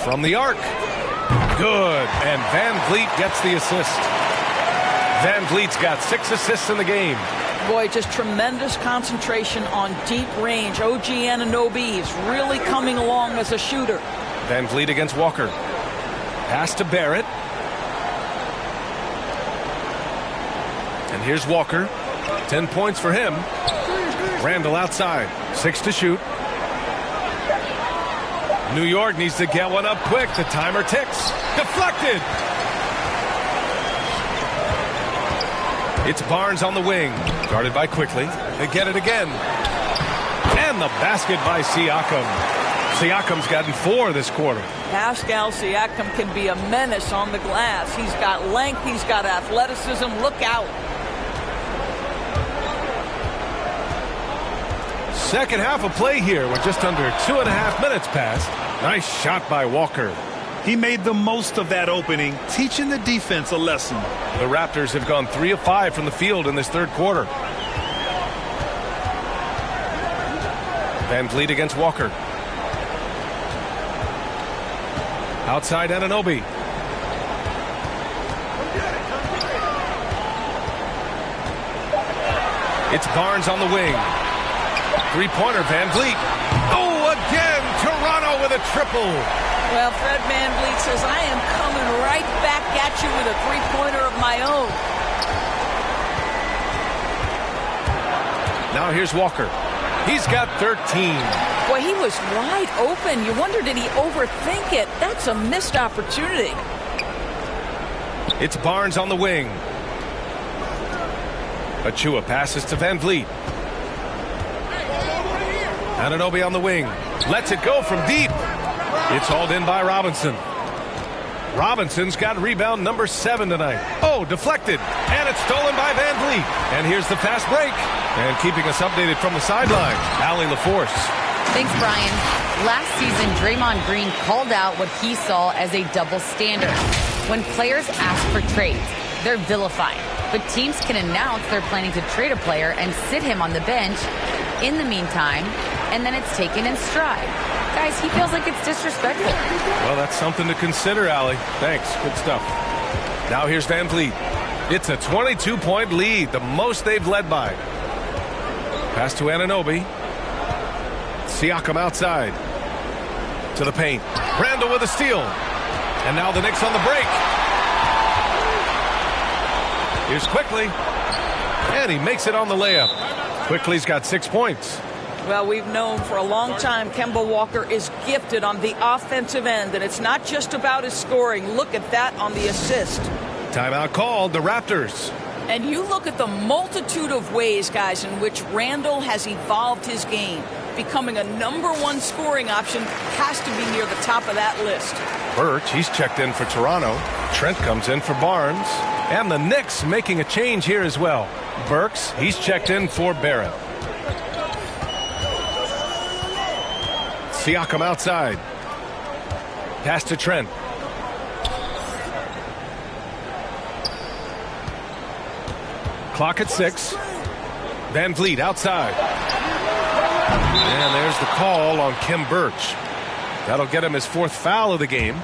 Speaker 1: From the arc. Good. And VanVleet gets the assist. VanVleet's got 6 assists in the game.
Speaker 4: Boy, just tremendous concentration on deep range. OG Anunoby is really coming along as a shooter.
Speaker 1: VanVleet against Walker. Pass to Barrett. And here's Walker. 10 points for him. Randall outside. 6 to shoot. New York needs to get one up quick. The timer ticks. Deflected. It's Barnes on the wing. Guarded by Quickly. They get it again. And the basket by Siakam. Siakam's gotten 4 this quarter.
Speaker 4: Pascal Siakam can be a menace on the glass. He's got length. He's got athleticism. Look out.
Speaker 1: Second half of play here with just under 2.5 minutes passed. Nice shot by Walker.
Speaker 3: He made the most of that opening, teaching the defense a lesson.
Speaker 1: The Raptors have gone 3 of 5 from the field in this third quarter. VanVleet against Walker. Outside Anunoby. It's Barnes on the wing. 3-pointer, VanVleet. Oh, again, Toronto with a triple.
Speaker 4: Well, Fred VanVleet says, I am coming right back at you with a 3-pointer of my own.
Speaker 1: Now here's Walker. He's got 13.
Speaker 4: Boy, he was wide open. You wonder, did he overthink it? That's a missed opportunity.
Speaker 1: It's Barnes on the wing. Achua passes to VanVleet. Anunoby on the wing. Lets it go from deep. It's hauled in by Robinson. Robinson's got rebound number 7 tonight. Oh, deflected. And it's stolen by Van Vliet. And here's the fast break. And keeping us updated from the sideline, Allie LaForce.
Speaker 2: Thanks, Brian. Last season, Draymond Green called out what he saw as a double standard. When players ask for trades, they're vilified. But teams can announce they're planning to trade a player and sit him on the bench in the meantime, and then it's taken in stride. Guys, he feels like it's disrespectful.
Speaker 1: Well, that's something to consider, Allie. Thanks. Good stuff. Now here's Van Vliet. It's a 22-point lead, the most they've led by. Pass to Anunoby. Siakam outside. To the paint. Randle with a steal. And now the Knicks on the break. Here's Quickly. And he makes it on the layup. Quickly's got 6 points.
Speaker 4: Well, we've known for a long time Kemba Walker is gifted on the offensive end, and it's not just about his scoring. Look at that on the assist.
Speaker 1: Timeout called, the Raptors.
Speaker 4: And you look at the multitude of ways, guys, in which Randle has evolved his game. Becoming a #1 scoring option has to be near the top of that list.
Speaker 1: Birch, he's checked in for Toronto. Trent comes in for Barnes. And the Knicks making a change here as well. Burks, he's checked in for Barrett. Siakam outside. Pass to Trent. Clock at 6. Van Vliet outside. And there's the call on Kim Birch. That'll get him his 4th foul of the game.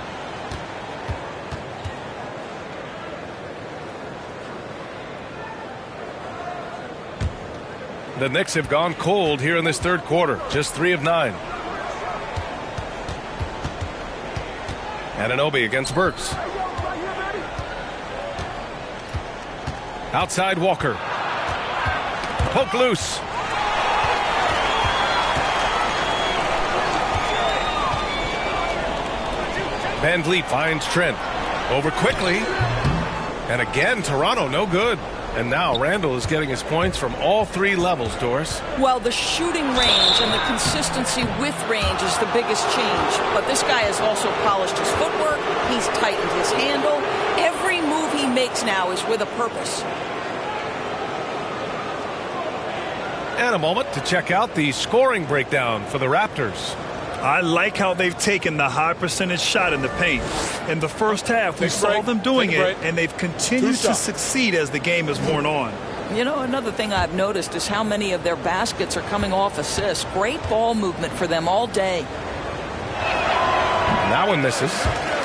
Speaker 1: The Knicks have gone cold here in this 3rd quarter. Just 3 of 9. Anunoby against Burks. Outside Walker. Poke loose. Van Vliet finds Trent. Over Quickly. And again, Toronto no good. And now Randle is getting his points from all 3 levels, Doris.
Speaker 4: Well, the shooting range and the consistency with range is the biggest change. But this guy has also polished his footwork. He's tightened his handle. Every move he makes now is with a purpose.
Speaker 1: And a moment to check out the scoring breakdown for the Raptors.
Speaker 3: I like how they've taken the high percentage shot in the paint. In the first half, we saw them doing it, and they've continued to succeed as the game has worn on.
Speaker 4: You know, another thing I've noticed is how many of their baskets are coming off assists. Great ball movement for them all day.
Speaker 1: That one misses.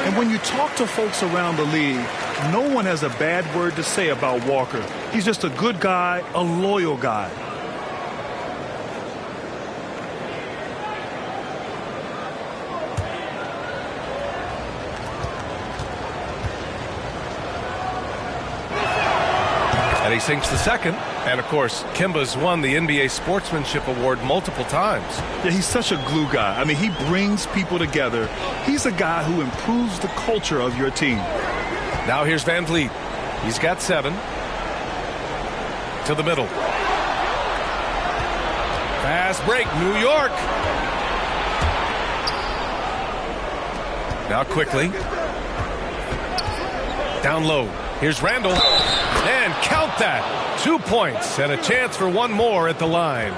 Speaker 3: And when you talk to folks around the league, no one has a bad word to say about Walker. He's just a good guy, a loyal guy.
Speaker 1: And he sinks the second. And, of course, Kemba's won the NBA Sportsmanship Award multiple times.
Speaker 3: Yeah, he's such a glue guy. I mean, he brings people together. He's a guy who improves the culture of your team.
Speaker 1: Now here's Van Vliet. He's got 7. To the middle. Fast break, New York. Now Quickly. Down low. Here's Randle. And count that. 2 points and a chance for one more at the line.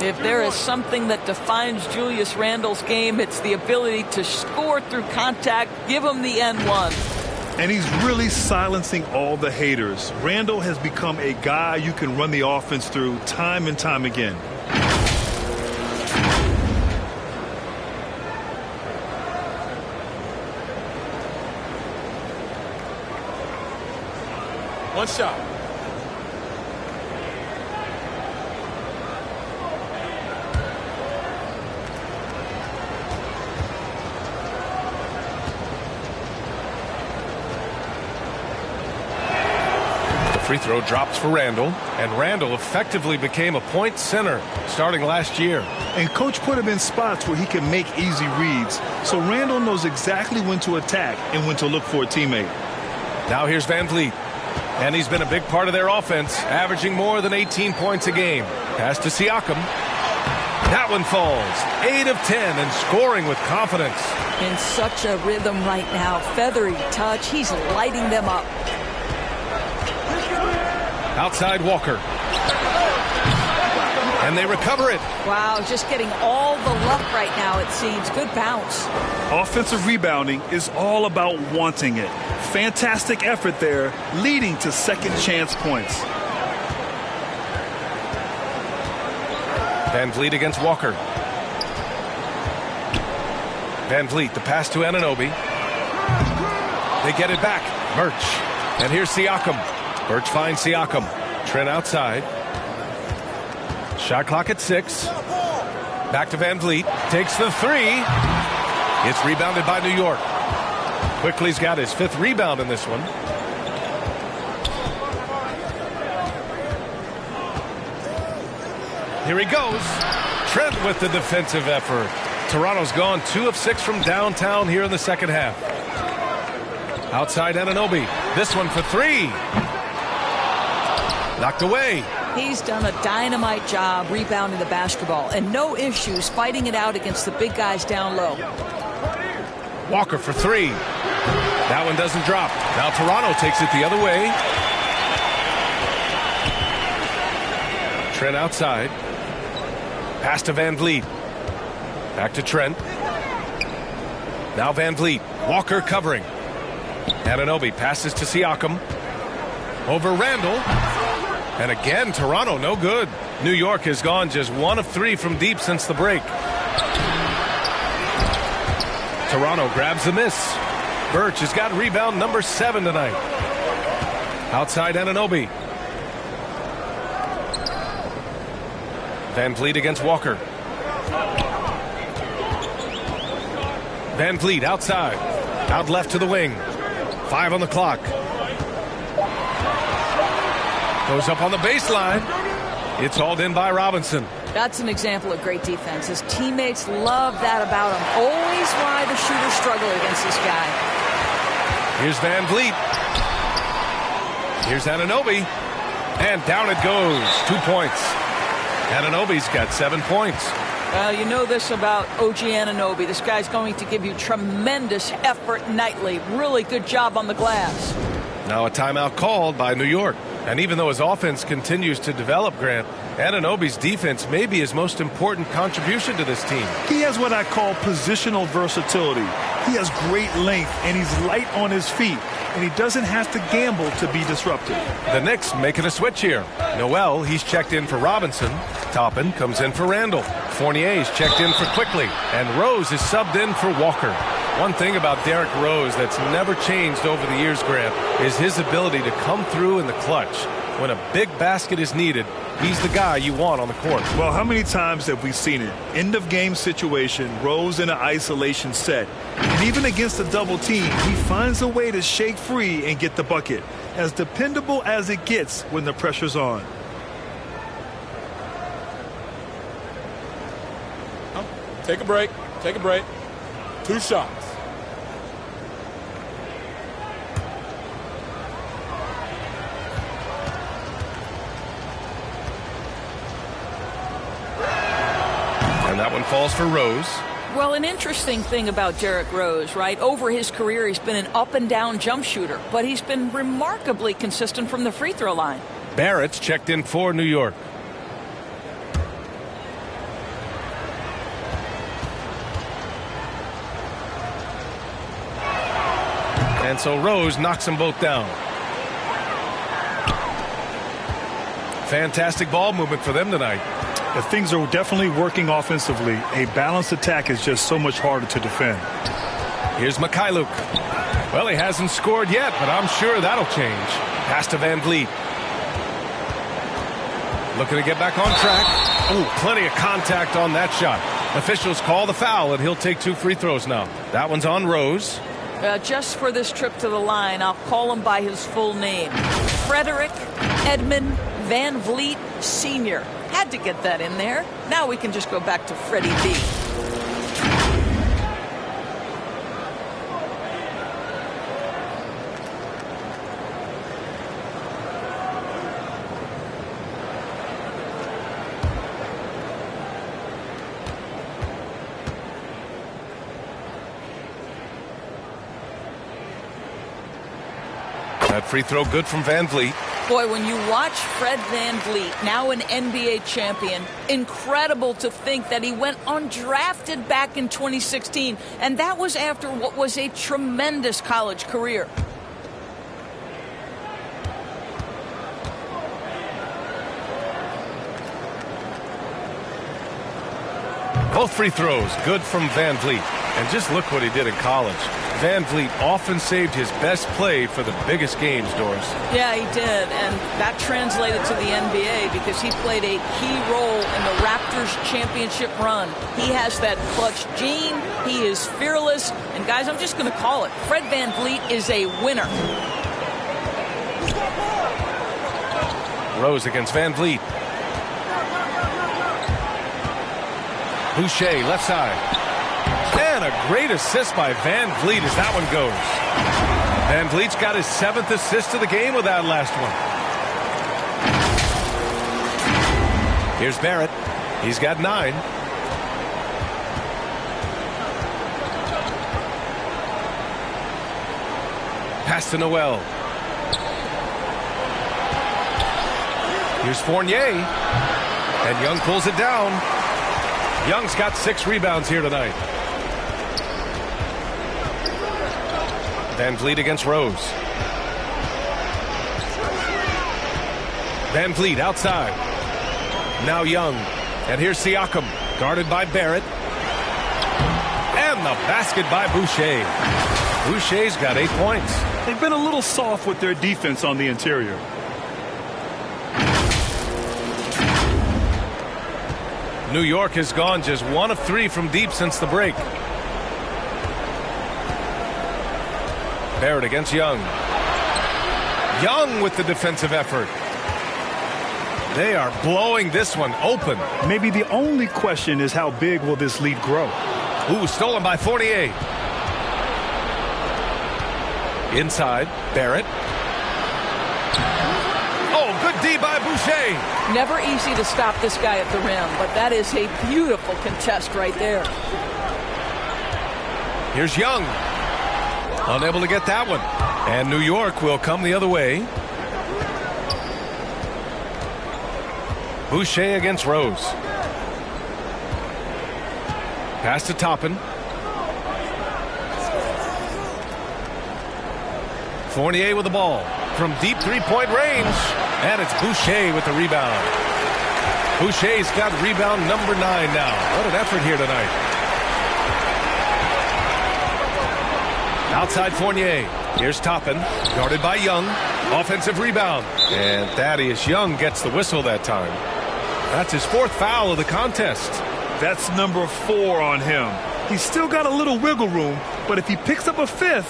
Speaker 4: If there is something that defines Julius Randle's game, it's the ability to score through contact. Give him the N1.
Speaker 3: And he's really silencing all the haters. Randle has become a guy you can run the offense through time and time again.
Speaker 8: One shot.
Speaker 1: The free throw drops for Randle, and Randle effectively became a point center starting last year.
Speaker 3: And coach put him in spots where he can make easy reads, so Randle knows exactly when to attack and when to look for a teammate.
Speaker 1: Now here's Van Vliet. And he's been a big part of their offense, averaging more than 18 points a game. Pass to Siakam. That one falls. 8 of 10 and scoring with confidence.
Speaker 4: In such a rhythm right now. Feathery touch. He's lighting them up.
Speaker 1: Outside Walker. And they recover it.
Speaker 4: Wow, just getting all the luck right now, it seems. Good bounce.
Speaker 3: Offensive rebounding is all about wanting it. Fantastic effort there, leading to second chance points.
Speaker 1: Van Vliet against Walker. Van Vliet, the pass to Anunoby. They get it back. Birch. And here's Siakam. Birch finds Siakam. Trent outside. Shot clock at 6. Back to Van Vliet. Takes the 3. It's rebounded by New York. Quickly's got his 5th rebound in this one. Here he goes. Trent with the defensive effort. Toronto's gone 2 of 6 from downtown here in the second half. Outside Anunoby. This one for 3. Knocked away.
Speaker 4: He's done a dynamite job rebounding the basketball and no issues fighting it out against the big guys down low.
Speaker 1: Walker for 3. That one doesn't drop. Now Toronto takes it the other way. Trent outside. Pass to Van Vliet. Back to Trent. Now Van Vliet. Walker covering. Anunoby passes to Siakam. Over Randall. And again, Toronto no good. New York has gone just 1 of 3 from deep since the break. Toronto grabs the miss. Birch has got rebound number 7 tonight. Outside Anunoby. Van Vliet against Walker. Van Vliet outside. Out left to the wing. 5 on the clock. Goes up on the baseline. It's hauled in by Robinson.
Speaker 4: That's an example of great defense. His teammates love that about him. Always why the shooters struggle against this guy.
Speaker 1: Here's Van Vliet. Here's Anunoby. And down it goes. 2 points. Anunoby's got 7 points.
Speaker 4: Well, you know this about OG Anunoby. This guy's going to give you tremendous effort nightly. Really good job on the glass.
Speaker 1: Now a timeout called by New York. And even though his offense continues to develop, Grant, Anunoby's defense may be his most important contribution to this team.
Speaker 3: He has what I call positional versatility. He has great length, and he's light on his feet, and he doesn't have to gamble to be disruptive.
Speaker 1: The Knicks making a switch here. Noel, he's checked in for Robinson. Toppin comes in for Randall. Fournier's checked in for Quickly. And Rose is subbed in for Walker. One thing about Derrick Rose that's never changed over the years, Grant, is his ability to come through in the clutch. When a big basket is needed, he's the guy you want on the court.
Speaker 3: Well, how many times have we seen it? End of game situation, Rose in an isolation set. And even against a double team, he finds a way to shake free and get the bucket. As dependable as it gets when the pressure's on.
Speaker 9: Take a break. Take a break. 2 shots.
Speaker 1: And that one falls for Rose.
Speaker 4: Well, an interesting thing about Derrick Rose, right? Over his career, he's been an up and down jump shooter, but he's been remarkably consistent from the free throw line.
Speaker 1: Barrett's checked in for New York. And so Rose knocks them both down. Fantastic ball movement for them tonight.
Speaker 3: But things are definitely working offensively. A balanced attack is just so much harder to defend.
Speaker 1: Here's Mikhailuk. Well, he hasn't scored yet, but I'm sure that'll change. Pass to Van Vliet. Looking to get back on track. Oh, plenty of contact on that shot. Officials call the foul, and he'll take 2 free throws now. That one's on Rose.
Speaker 4: Just for this trip to the line, I'll call him by his full name. Frederick Edmund Van Vliet Sr. Had to get that in there. Now we can just go back to Freddie B.
Speaker 1: That free throw good from Van Vliet.
Speaker 4: Boy, when you watch Fred Van Vliet, now an NBA champion, incredible to think that he went undrafted back in 2016, and that was after what was a tremendous college career.
Speaker 1: Both free throws good from Van Vliet. And just look what he did in college. Van Vliet often saved his best play for the biggest games, Doris.
Speaker 4: Yeah, he did, and that translated to the NBA because he played a key role in the Raptors championship run. He has that clutch gene, he is fearless, and guys, I'm just going to call it. Fred Van Vliet is a winner.
Speaker 1: Rose against Van Vliet. Boucher, left side. And a great assist by Van Vliet as that one goes. Van Vliet's got his 7th assist of the game with that last one. Here's Barrett. He's got 9. Pass to Noel. Here's Fournier. And Young pulls it down. Young's got 6 rebounds here tonight. Van Vliet against Rose. Van Vliet outside. Now Young. And here's Siakam. Guarded by Barrett. And the basket by Boucher. Boucher's got 8 points.
Speaker 3: They've been a little soft with their defense on the interior.
Speaker 1: New York has gone just 1 of 3 from deep since the break. Barrett against Young. Young with the defensive effort. They are blowing this one open.
Speaker 3: Maybe the only question is how big will this lead grow?
Speaker 1: Ooh, stolen by Fournier. Inside, Barrett. Oh, good D by Boucher.
Speaker 4: Never easy to stop this guy at the rim, but that is a beautiful contest right there.
Speaker 1: Here's Young. Unable to get that one. And New York will come the other way. Boucher against Rose. Pass to Toppin. Fournier with the ball from deep three-point range. And it's Boucher with the rebound. Boucher's got rebound number 9 now. What an effort here tonight. Outside Fournier. Here's Toppin. Guarded by Young. Offensive rebound. And Thaddeus Young gets the whistle that time. That's his 4th foul of the contest.
Speaker 3: That's number 4 on him. He's still got a little wiggle room, but if he picks up a 5th,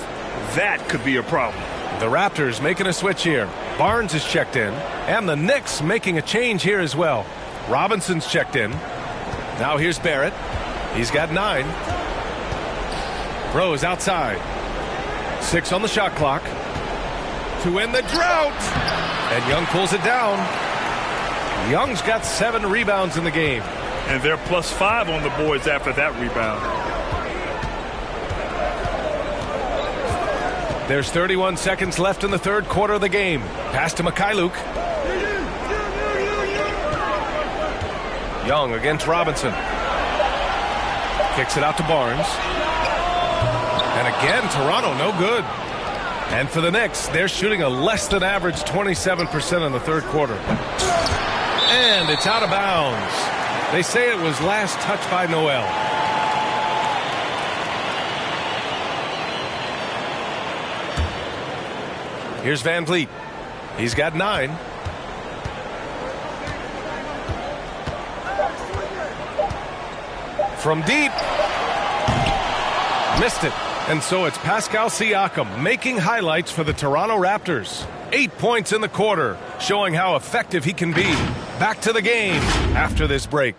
Speaker 3: that could be a problem.
Speaker 1: The Raptors making a switch here. Barnes is checked in. And the Knicks making a change here as well. Robinson's checked in. Now here's Barrett. He's got 9. Rose outside. 6 on the shot clock. To end the drought. And Young pulls it down. Young's got 7 rebounds in the game.
Speaker 3: And they're +5 on the boards after that rebound.
Speaker 1: There's 31 seconds left in the 3rd quarter of the game. Pass to Mikhailuk. Young against Robinson. Kicks it out to Barnes. And again, Toronto no good. And for the Knicks, they're shooting a less than average 27% in the 3rd quarter. And it's out of bounds. They say it was last touched by Noel. Here's Van Vliet. He's got 9. From deep. Missed it. And so it's Pascal Siakam making highlights for the Toronto Raptors. 8 points in the quarter, showing how effective he can be. Back to the game after this break.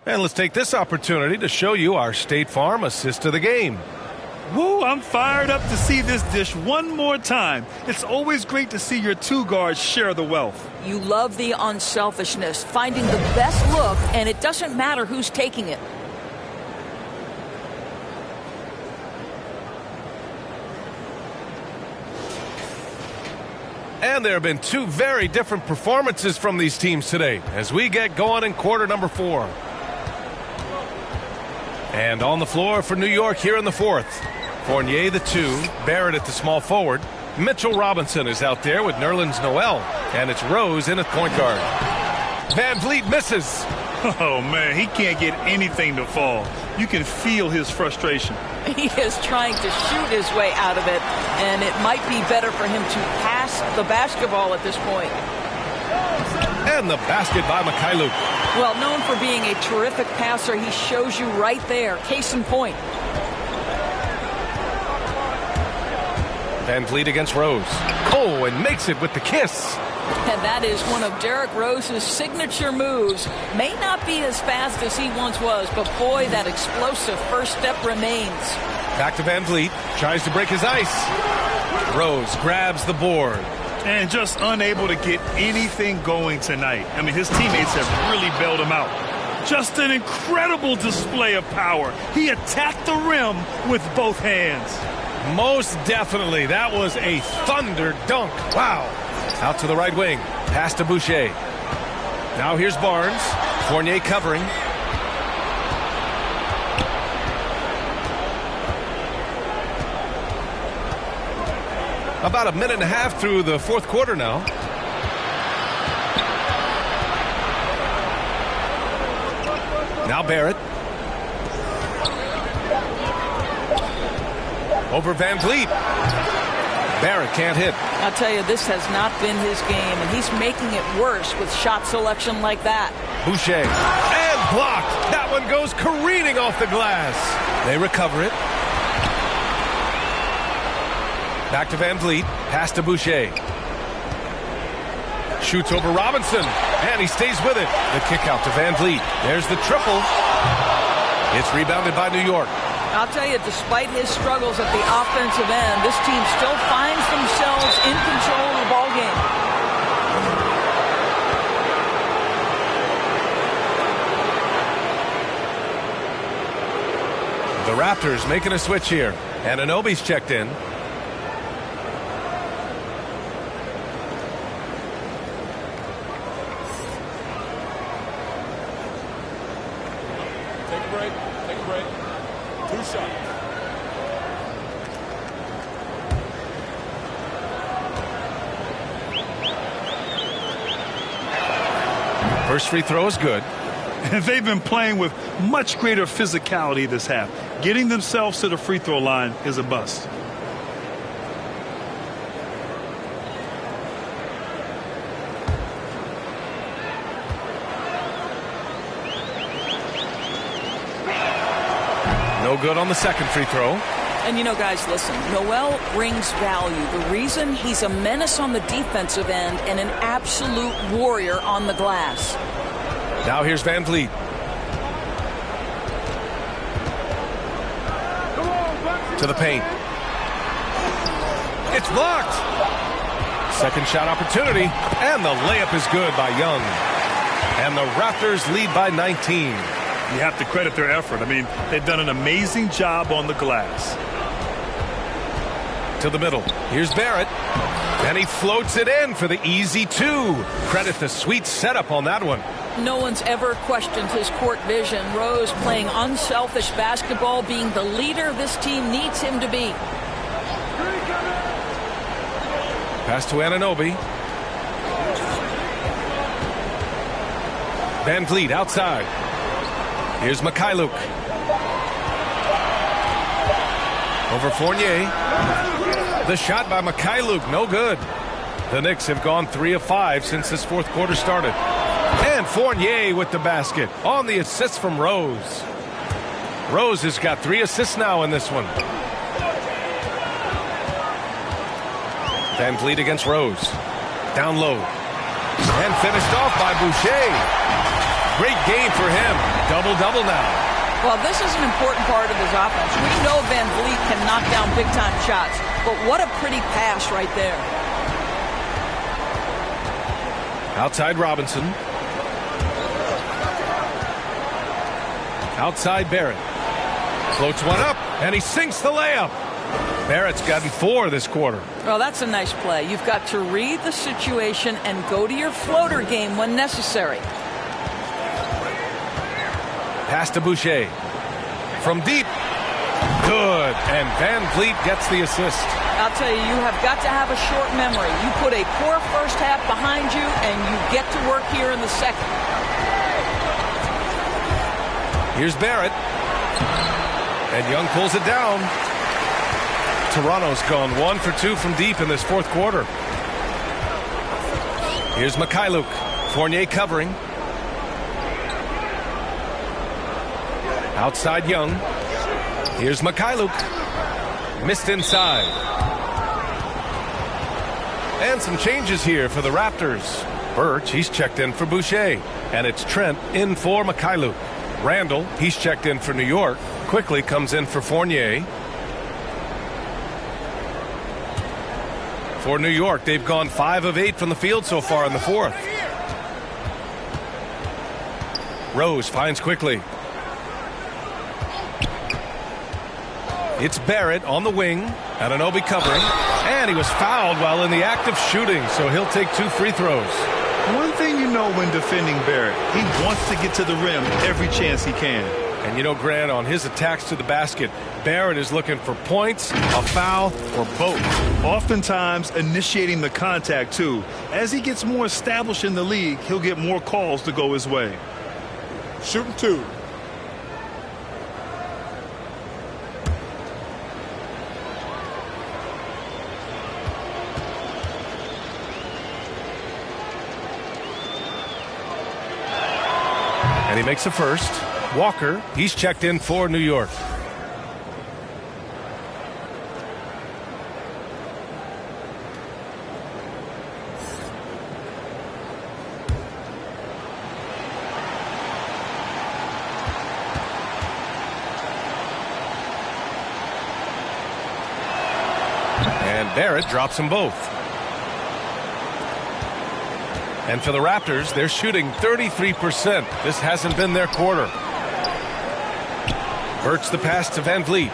Speaker 1: And let's take this opportunity to show you our State Farm assist of the game.
Speaker 3: Woo, I'm fired up to see this dish one more time. It's always great to see your two guards share the wealth.
Speaker 4: You love the unselfishness, finding the best look, and it doesn't matter who's taking it.
Speaker 1: And there have been two very different performances from these teams today as we get going in quarter number 4. And on the floor for New York here in the 4th. Fournier the 2, Barrett at the small forward. Mitchell Robinson is out there with Nerlens Noel. And it's Rose in at point guard. Van Vliet misses.
Speaker 3: Oh, man, he can't get anything to fall. You can feel his frustration.
Speaker 4: He is trying to shoot his way out of it, and it might be better for him to pass the basketball at this point.
Speaker 1: And the basket by Mikhailuk.
Speaker 4: Well, known for being a terrific passer, he shows you right there. Case in point.
Speaker 1: Van Vliet against Rose. Oh, and makes it with the kiss.
Speaker 4: And that is one of Derrick Rose's signature moves. May not be as fast as he once was, but boy, that explosive first step remains.
Speaker 1: Back to Van Vliet. Tries to break his ice. Rose grabs the board.
Speaker 3: And just unable to get anything going tonight. I mean, his teammates have really bailed him out. Just an incredible display of power. He attacked the rim with both hands.
Speaker 1: Most definitely. That was a thunder dunk. Wow. Out to the right wing. Pass to Boucher. Now here's Barnes. Fournier covering. About a minute and a half through the 4th quarter now. Now Barrett. Over Van Vliet. Barrett can't hit.
Speaker 4: I'll tell you, this has not been his game, and he's making it worse with shot selection like that.
Speaker 1: Boucher. And blocked. That one goes careening off the glass. They recover it. Back to Van Vliet. Pass to Boucher. Shoots over Robinson. And he stays with it. The kick out to Van Vliet. There's the triple. It's rebounded by New York.
Speaker 4: I'll tell you, despite his struggles at the offensive end, this team still finds themselves in control of the ball game.
Speaker 1: The Raptors making a switch here. And Anunoby's checked in.
Speaker 9: Take a break. Take a break. 2 shots.
Speaker 1: First free throw is good.
Speaker 3: And they've been playing with much greater physicality this half. Getting themselves to the free throw line is a bust.
Speaker 1: No good on the second free throw.
Speaker 4: And you know, guys, listen, Noel brings value. The reason he's a menace on the defensive end and an absolute warrior on the glass.
Speaker 1: Now here's Van Vliet. To the paint. It's blocked. Second shot opportunity. And the layup is good by Young. And the Raptors lead by 19.
Speaker 3: You have to credit their effort. I mean, they've done an amazing job on the glass.
Speaker 1: To the middle. Here's Barrett. And he floats it in for the easy 2. Credit the sweet setup on that one.
Speaker 4: No one's ever questioned his court vision. Rose playing unselfish basketball, being the leader this team needs him to be.
Speaker 1: Pass to Anunoby. Van Vliet outside. Here's Mikhailuk. Over Fournier. The shot by Mikhailuk, no good. The Knicks have gone 3 of 5 since this 4th quarter started. And Fournier with the basket on the assist from Rose. Rose has got 3 assists now in this one. Van Vliet against Rose. Down low. And finished off by Boucher. great game for him. Double-double now.
Speaker 4: Well, this is an important part of his offense. We know Van Vliet can knock down big-time shots, but what a pretty pass right there.
Speaker 1: Outside Robinson. Outside Barrett. Floats one up, and he sinks the layup. Barrett's gotten 4 this quarter.
Speaker 4: Well, that's a nice play. You've got to read the situation and go to your floater game when necessary.
Speaker 1: Pass to Boucher. From deep. Good. And Van Vliet gets the assist.
Speaker 4: I'll tell you, you have got to have a short memory. You put a poor first half behind you, and you get to work here in the second.
Speaker 1: Here's Barrett. And Young pulls it down. Toronto's gone 1 for 2 from deep in this fourth quarter. Here's Mikhailuk. Fournier covering. Outside Young. Here's Mikhailuk. Missed inside. And some changes here for the Raptors. Birch, he's checked in for Boucher. And it's Trent in for Mikhailuk. Randall, he's checked in for New York. Quickly comes in for Fournier. For New York, they've gone 5 of 8 from the field so far in the fourth. Rose finds quickly. It's Barrett on the wing. Anunoby covering. And he was fouled while in the act of shooting, so he'll take 2 free throws.
Speaker 3: One thing you know when defending Barrett, he wants to get to the rim every chance he can.
Speaker 1: And you know, Grant, on his attacks to the basket, Barrett is looking for points, a foul, or both.
Speaker 3: Oftentimes initiating the contact, too. As he gets more established in the league, he'll get more calls to go his way.
Speaker 6: Shooting 2.
Speaker 1: And he makes a first. Walker, he's checked in for New York. And Barrett drops them both. And for the Raptors, they're shooting 33%. This hasn't been their quarter. Birch the pass to Van Vliet.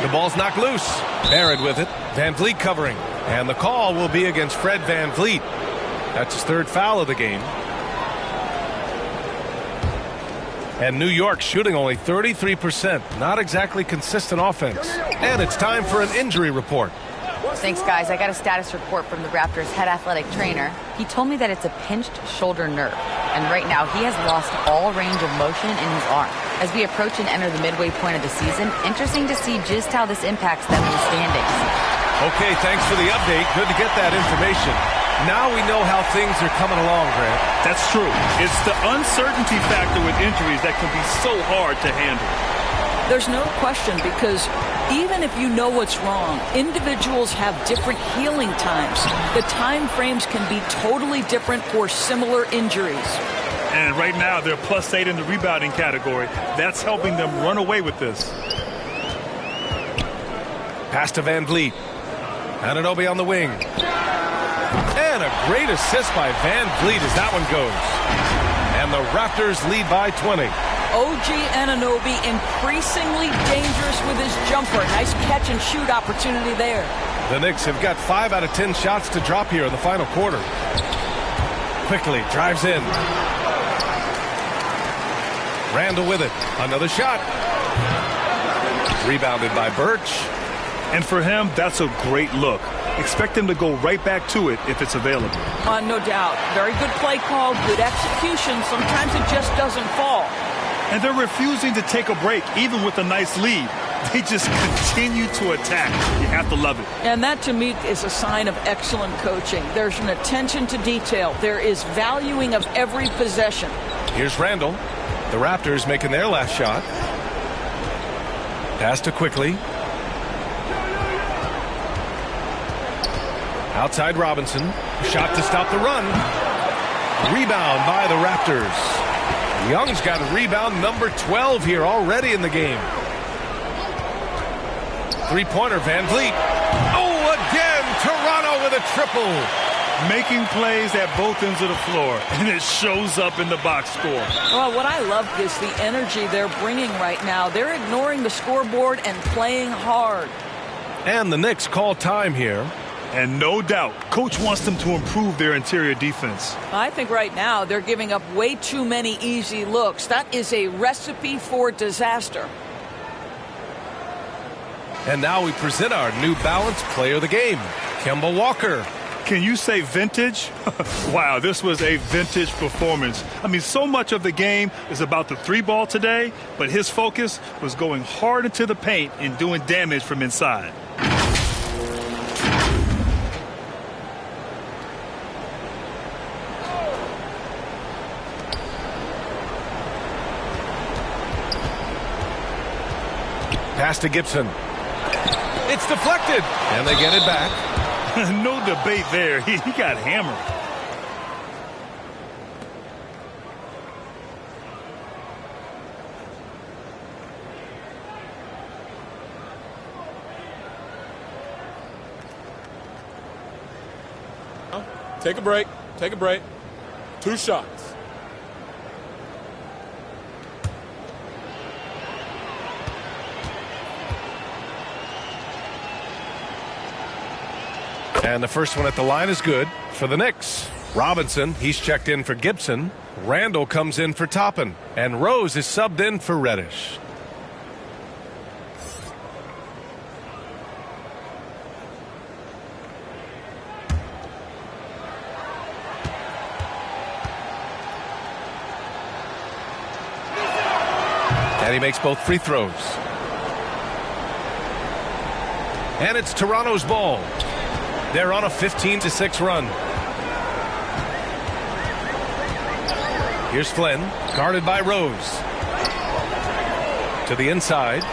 Speaker 1: The ball's knocked loose. Barrett with it. Van Vliet covering. And the call will be against Fred Van Vliet. That's his 3rd foul of the game. And New York shooting only 33%. Not exactly consistent offense. And it's time for an injury report.
Speaker 2: Thanks, guys. I got a status report from the Raptors' head athletic trainer. He told me that it's a pinched shoulder nerve. And right now, he has lost all range of motion in his arm. As we approach and enter the midway point of the season, interesting to see just how this impacts them in the standings.
Speaker 1: Okay, thanks for the update. Good to get that information. Now we know how things are coming along, Grant.
Speaker 3: That's true. It's the uncertainty factor with injuries that can be so hard to handle.
Speaker 4: There's no question, because even if you know what's wrong, individuals have different healing times. The time frames can be totally different for similar injuries.
Speaker 3: And right now, they're +8 in the rebounding category. That's helping them run away with this.
Speaker 1: Pass to Van Vliet. Anunoby on the wing. And a great assist by Van Vliet as that one goes. And the Raptors lead by 20.
Speaker 4: OG Anunoby increasingly dangerous with his jumper. Nice catch and shoot opportunity there.
Speaker 1: The Knicks have got 5 out of 10 shots to drop here in the final quarter. Quickly drives in. Randall with it. Another shot. Rebounded by Birch.
Speaker 3: And for him, that's a great look. Expect him to go right back to it if it's available.
Speaker 4: No doubt. Very good play call, good execution. Sometimes it just doesn't fall.
Speaker 3: And they're refusing to take a break, even with a nice lead. They just continue to attack. You have to love it.
Speaker 4: And that, to me, is a sign of excellent coaching. There's an attention to detail. There is valuing of every possession.
Speaker 1: Here's Randall. The Raptors making their last shot. Pass to Quickly. Outside Robinson. Shot to stop the run. Rebound by the Raptors. Young's got rebound number 12 here already in the game. Three-pointer, Van Vliet. Oh, again, Toronto with a triple.
Speaker 3: Making plays at both ends of the floor, and it shows up in the box score.
Speaker 4: Well, what I love is the energy they're bringing right now. They're ignoring the scoreboard and playing hard.
Speaker 1: And the Knicks call time here.
Speaker 3: And no doubt, coach wants them to improve their interior defense.
Speaker 4: I think right now they're giving up way too many easy looks. That is a recipe for disaster.
Speaker 1: And now we present our New Balance player of the game, Kemba Walker.
Speaker 3: Can you say vintage? Wow, this was a vintage performance. I mean, so much of the game is about the three ball today, but his focus was going hard into the paint and doing damage from inside.
Speaker 1: Pass to Gibson. It's deflected, and they get it back.
Speaker 3: No debate there. He got hammered.
Speaker 9: Take a break. Take a break. 2 shots.
Speaker 1: And the first one at the line is good for the Knicks. Robinson, he's checked in for Gibson. Randall comes in for Toppin. And Rose is subbed in for Reddish. And he makes both free throws. And it's Toronto's ball. They're on a 15-6 run. Here's Flynn, guarded by Rose. To the inside.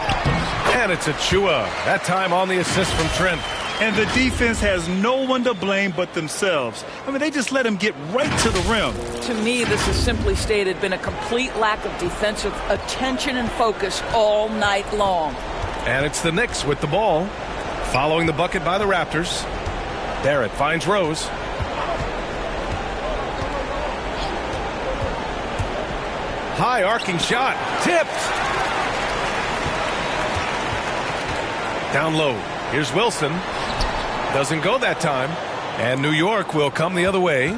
Speaker 1: And it's Achua. That time on the assist from Trent.
Speaker 3: And the defense has no one to blame but themselves. I mean, they just let him get right to the rim.
Speaker 4: To me, this has simply stated been a complete lack of defensive attention and focus all night long.
Speaker 1: And it's the Knicks with the ball. Following the bucket by the Raptors. Barrett finds Rose. High arcing shot. Tipped. Down low. Here's Wilson. Doesn't go that time. And New York will come the other way.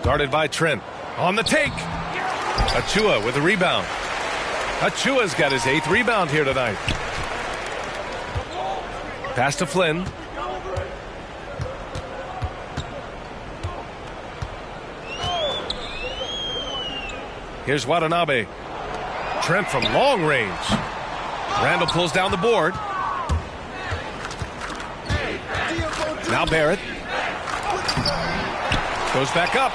Speaker 1: Guarded by Trent. On the take. Achua with a rebound. Achua's got his 8th rebound here tonight. Pass to Flynn. Here's Watanabe. Trent from long range. Randall pulls down the board. Now Barrett. Goes back up.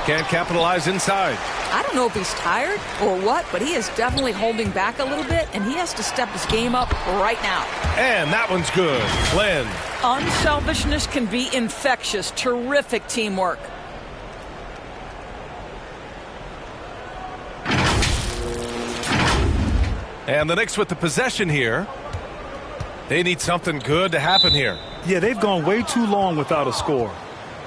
Speaker 1: Can't capitalize inside.
Speaker 4: I don't know if he's tired or what, but he is definitely holding back a little bit, and he has to step his game up right now.
Speaker 1: And that one's good. Flynn.
Speaker 4: Unselfishness can be infectious. Terrific teamwork.
Speaker 1: And the Knicks with the possession here. They need something good to happen here.
Speaker 3: Yeah, they've gone way too long without a score.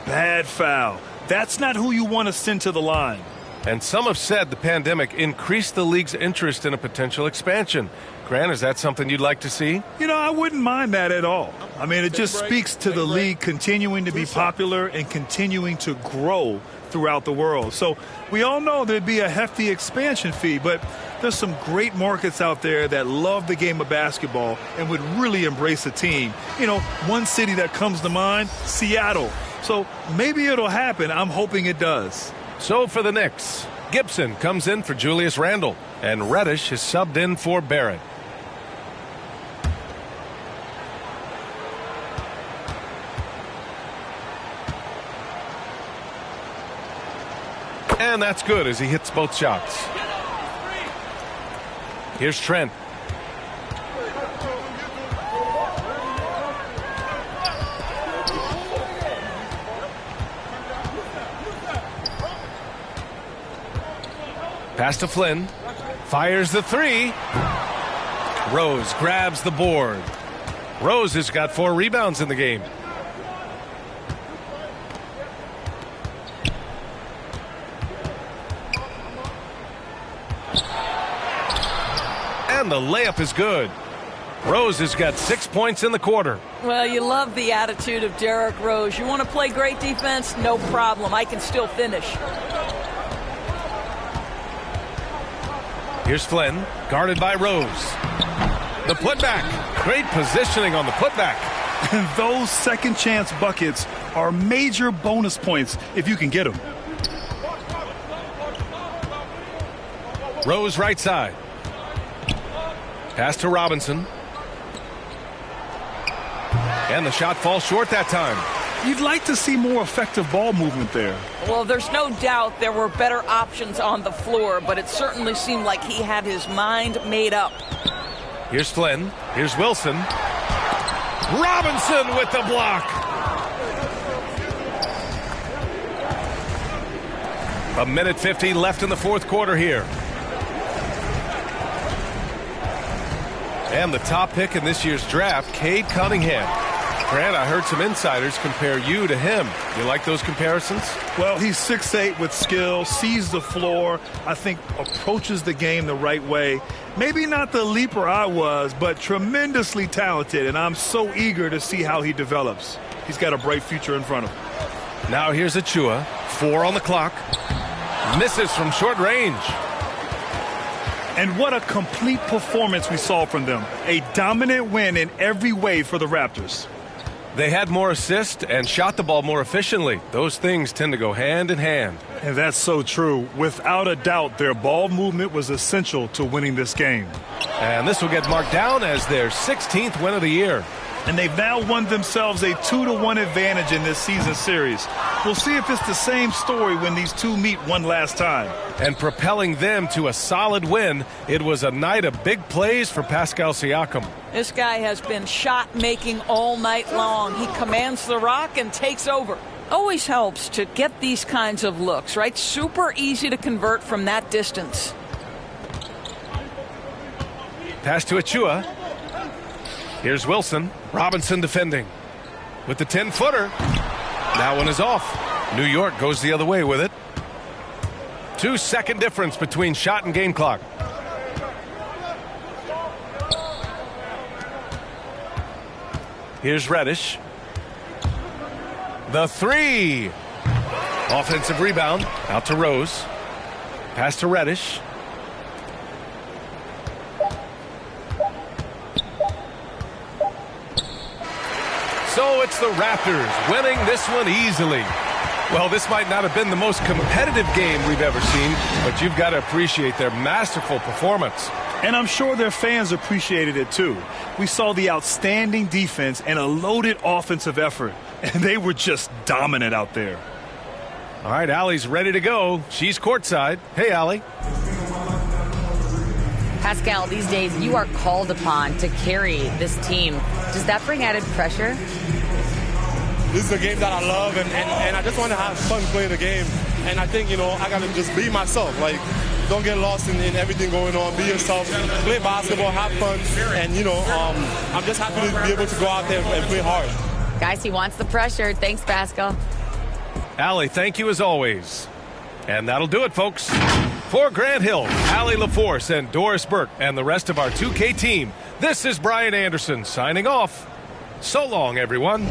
Speaker 3: Bad foul. That's not who you want to send to the line.
Speaker 1: And some have said the pandemic increased the league's interest in a potential expansion. Grant, is that something you'd like to see?
Speaker 3: You know, I wouldn't mind that at all. I mean, it just speaks to the league continuing to be popular and continuing to grow throughout the world. So we all know there'd be a hefty expansion fee, but there's some great markets out there that love the game of basketball and would really embrace a team. You know, one city that comes to mind, Seattle. So maybe it'll happen. I'm hoping it does.
Speaker 1: So for the Knicks, Gibson comes in for Julius Randle, and Reddish is subbed in for Barrett. And that's good as he hits both shots. Here's Trent. Pass to Flynn. Fires the three. Rose grabs the board. Rose has got 4 rebounds in the game. And the layup is good. Rose has got 6 points in the quarter.
Speaker 4: Well, you love the attitude of Derrick Rose. You want to play great defense? No problem. I can still finish.
Speaker 1: Here's Flynn, guarded by Rose. The putback. Great positioning on the putback.
Speaker 3: And those second chance buckets are major bonus points if you can get them.
Speaker 1: Rose right side. Pass to Robinson. And the shot falls short that time.
Speaker 3: You'd like to see more effective ball movement there.
Speaker 4: Well, there's no doubt there were better options on the floor, but it certainly seemed like he had his mind made up.
Speaker 1: Here's Flynn. Here's Wilson. Robinson with the block. A minute 50 left in the fourth quarter here. And the top pick in this year's draft, Cade Cunningham. Grant, I heard some insiders compare you to him. You like those comparisons?
Speaker 3: Well, he's 6'8" with skill, sees the floor, I think approaches the game the right way. Maybe not the leaper I was, but tremendously talented, and I'm so eager to see how he develops. He's got a bright future in front of him.
Speaker 1: Now here's Achua. 4 on the clock. Misses from short range.
Speaker 3: And what a complete performance we saw from them. A dominant win in every way for the Raptors.
Speaker 1: They had more assists and shot the ball more efficiently. Those things tend to go hand in hand.
Speaker 3: And that's so true. Without a doubt, their ball movement was essential to winning this game.
Speaker 1: And this will get marked down as their 16th win of the year.
Speaker 3: And they've now won themselves a 2-1 advantage in this season series. We'll see if it's the same story when these two meet one last time.
Speaker 1: And propelling them to a solid win, it was a night of big plays for Pascal Siakam.
Speaker 4: This guy has been shot-making all night long. He commands the rock and takes over. Always helps to get these kinds of looks, right? Super easy to convert from that distance.
Speaker 1: Pass to Achua. Here's Wilson. Robinson defending. With the 10-footer. That one is off. New York goes the other way with it. 2-second difference between shot and game clock. Here's Reddish. The three. Offensive rebound. Out to Rose. Pass to Reddish. So it's the Raptors winning this one easily. Well, this might not have been the most competitive game we've ever seen, but you've got to appreciate their masterful performance.
Speaker 3: And I'm sure their fans appreciated it too. We saw the outstanding defense and a loaded offensive effort, and they were just dominant out there.
Speaker 1: All right, Allie's ready to go. She's courtside. Hey, Allie.
Speaker 2: Pascal, these days you are called upon to carry this team. Does that bring added pressure?
Speaker 10: This is a game that I love, and I just want to have fun playing the game. And I think, I got to just be myself. Like, don't get lost in everything going on. Be yourself. Play basketball, have fun. And, I'm just happy to be able to go out there and play hard.
Speaker 2: Guys, he wants the pressure. Thanks, Pascal.
Speaker 1: Allie, thank you as always. And that'll do it, folks. For Grant Hill, Allie LaForce, and Doris Burke, and the rest of our 2K team, this is Brian Anderson signing off. So long, everyone.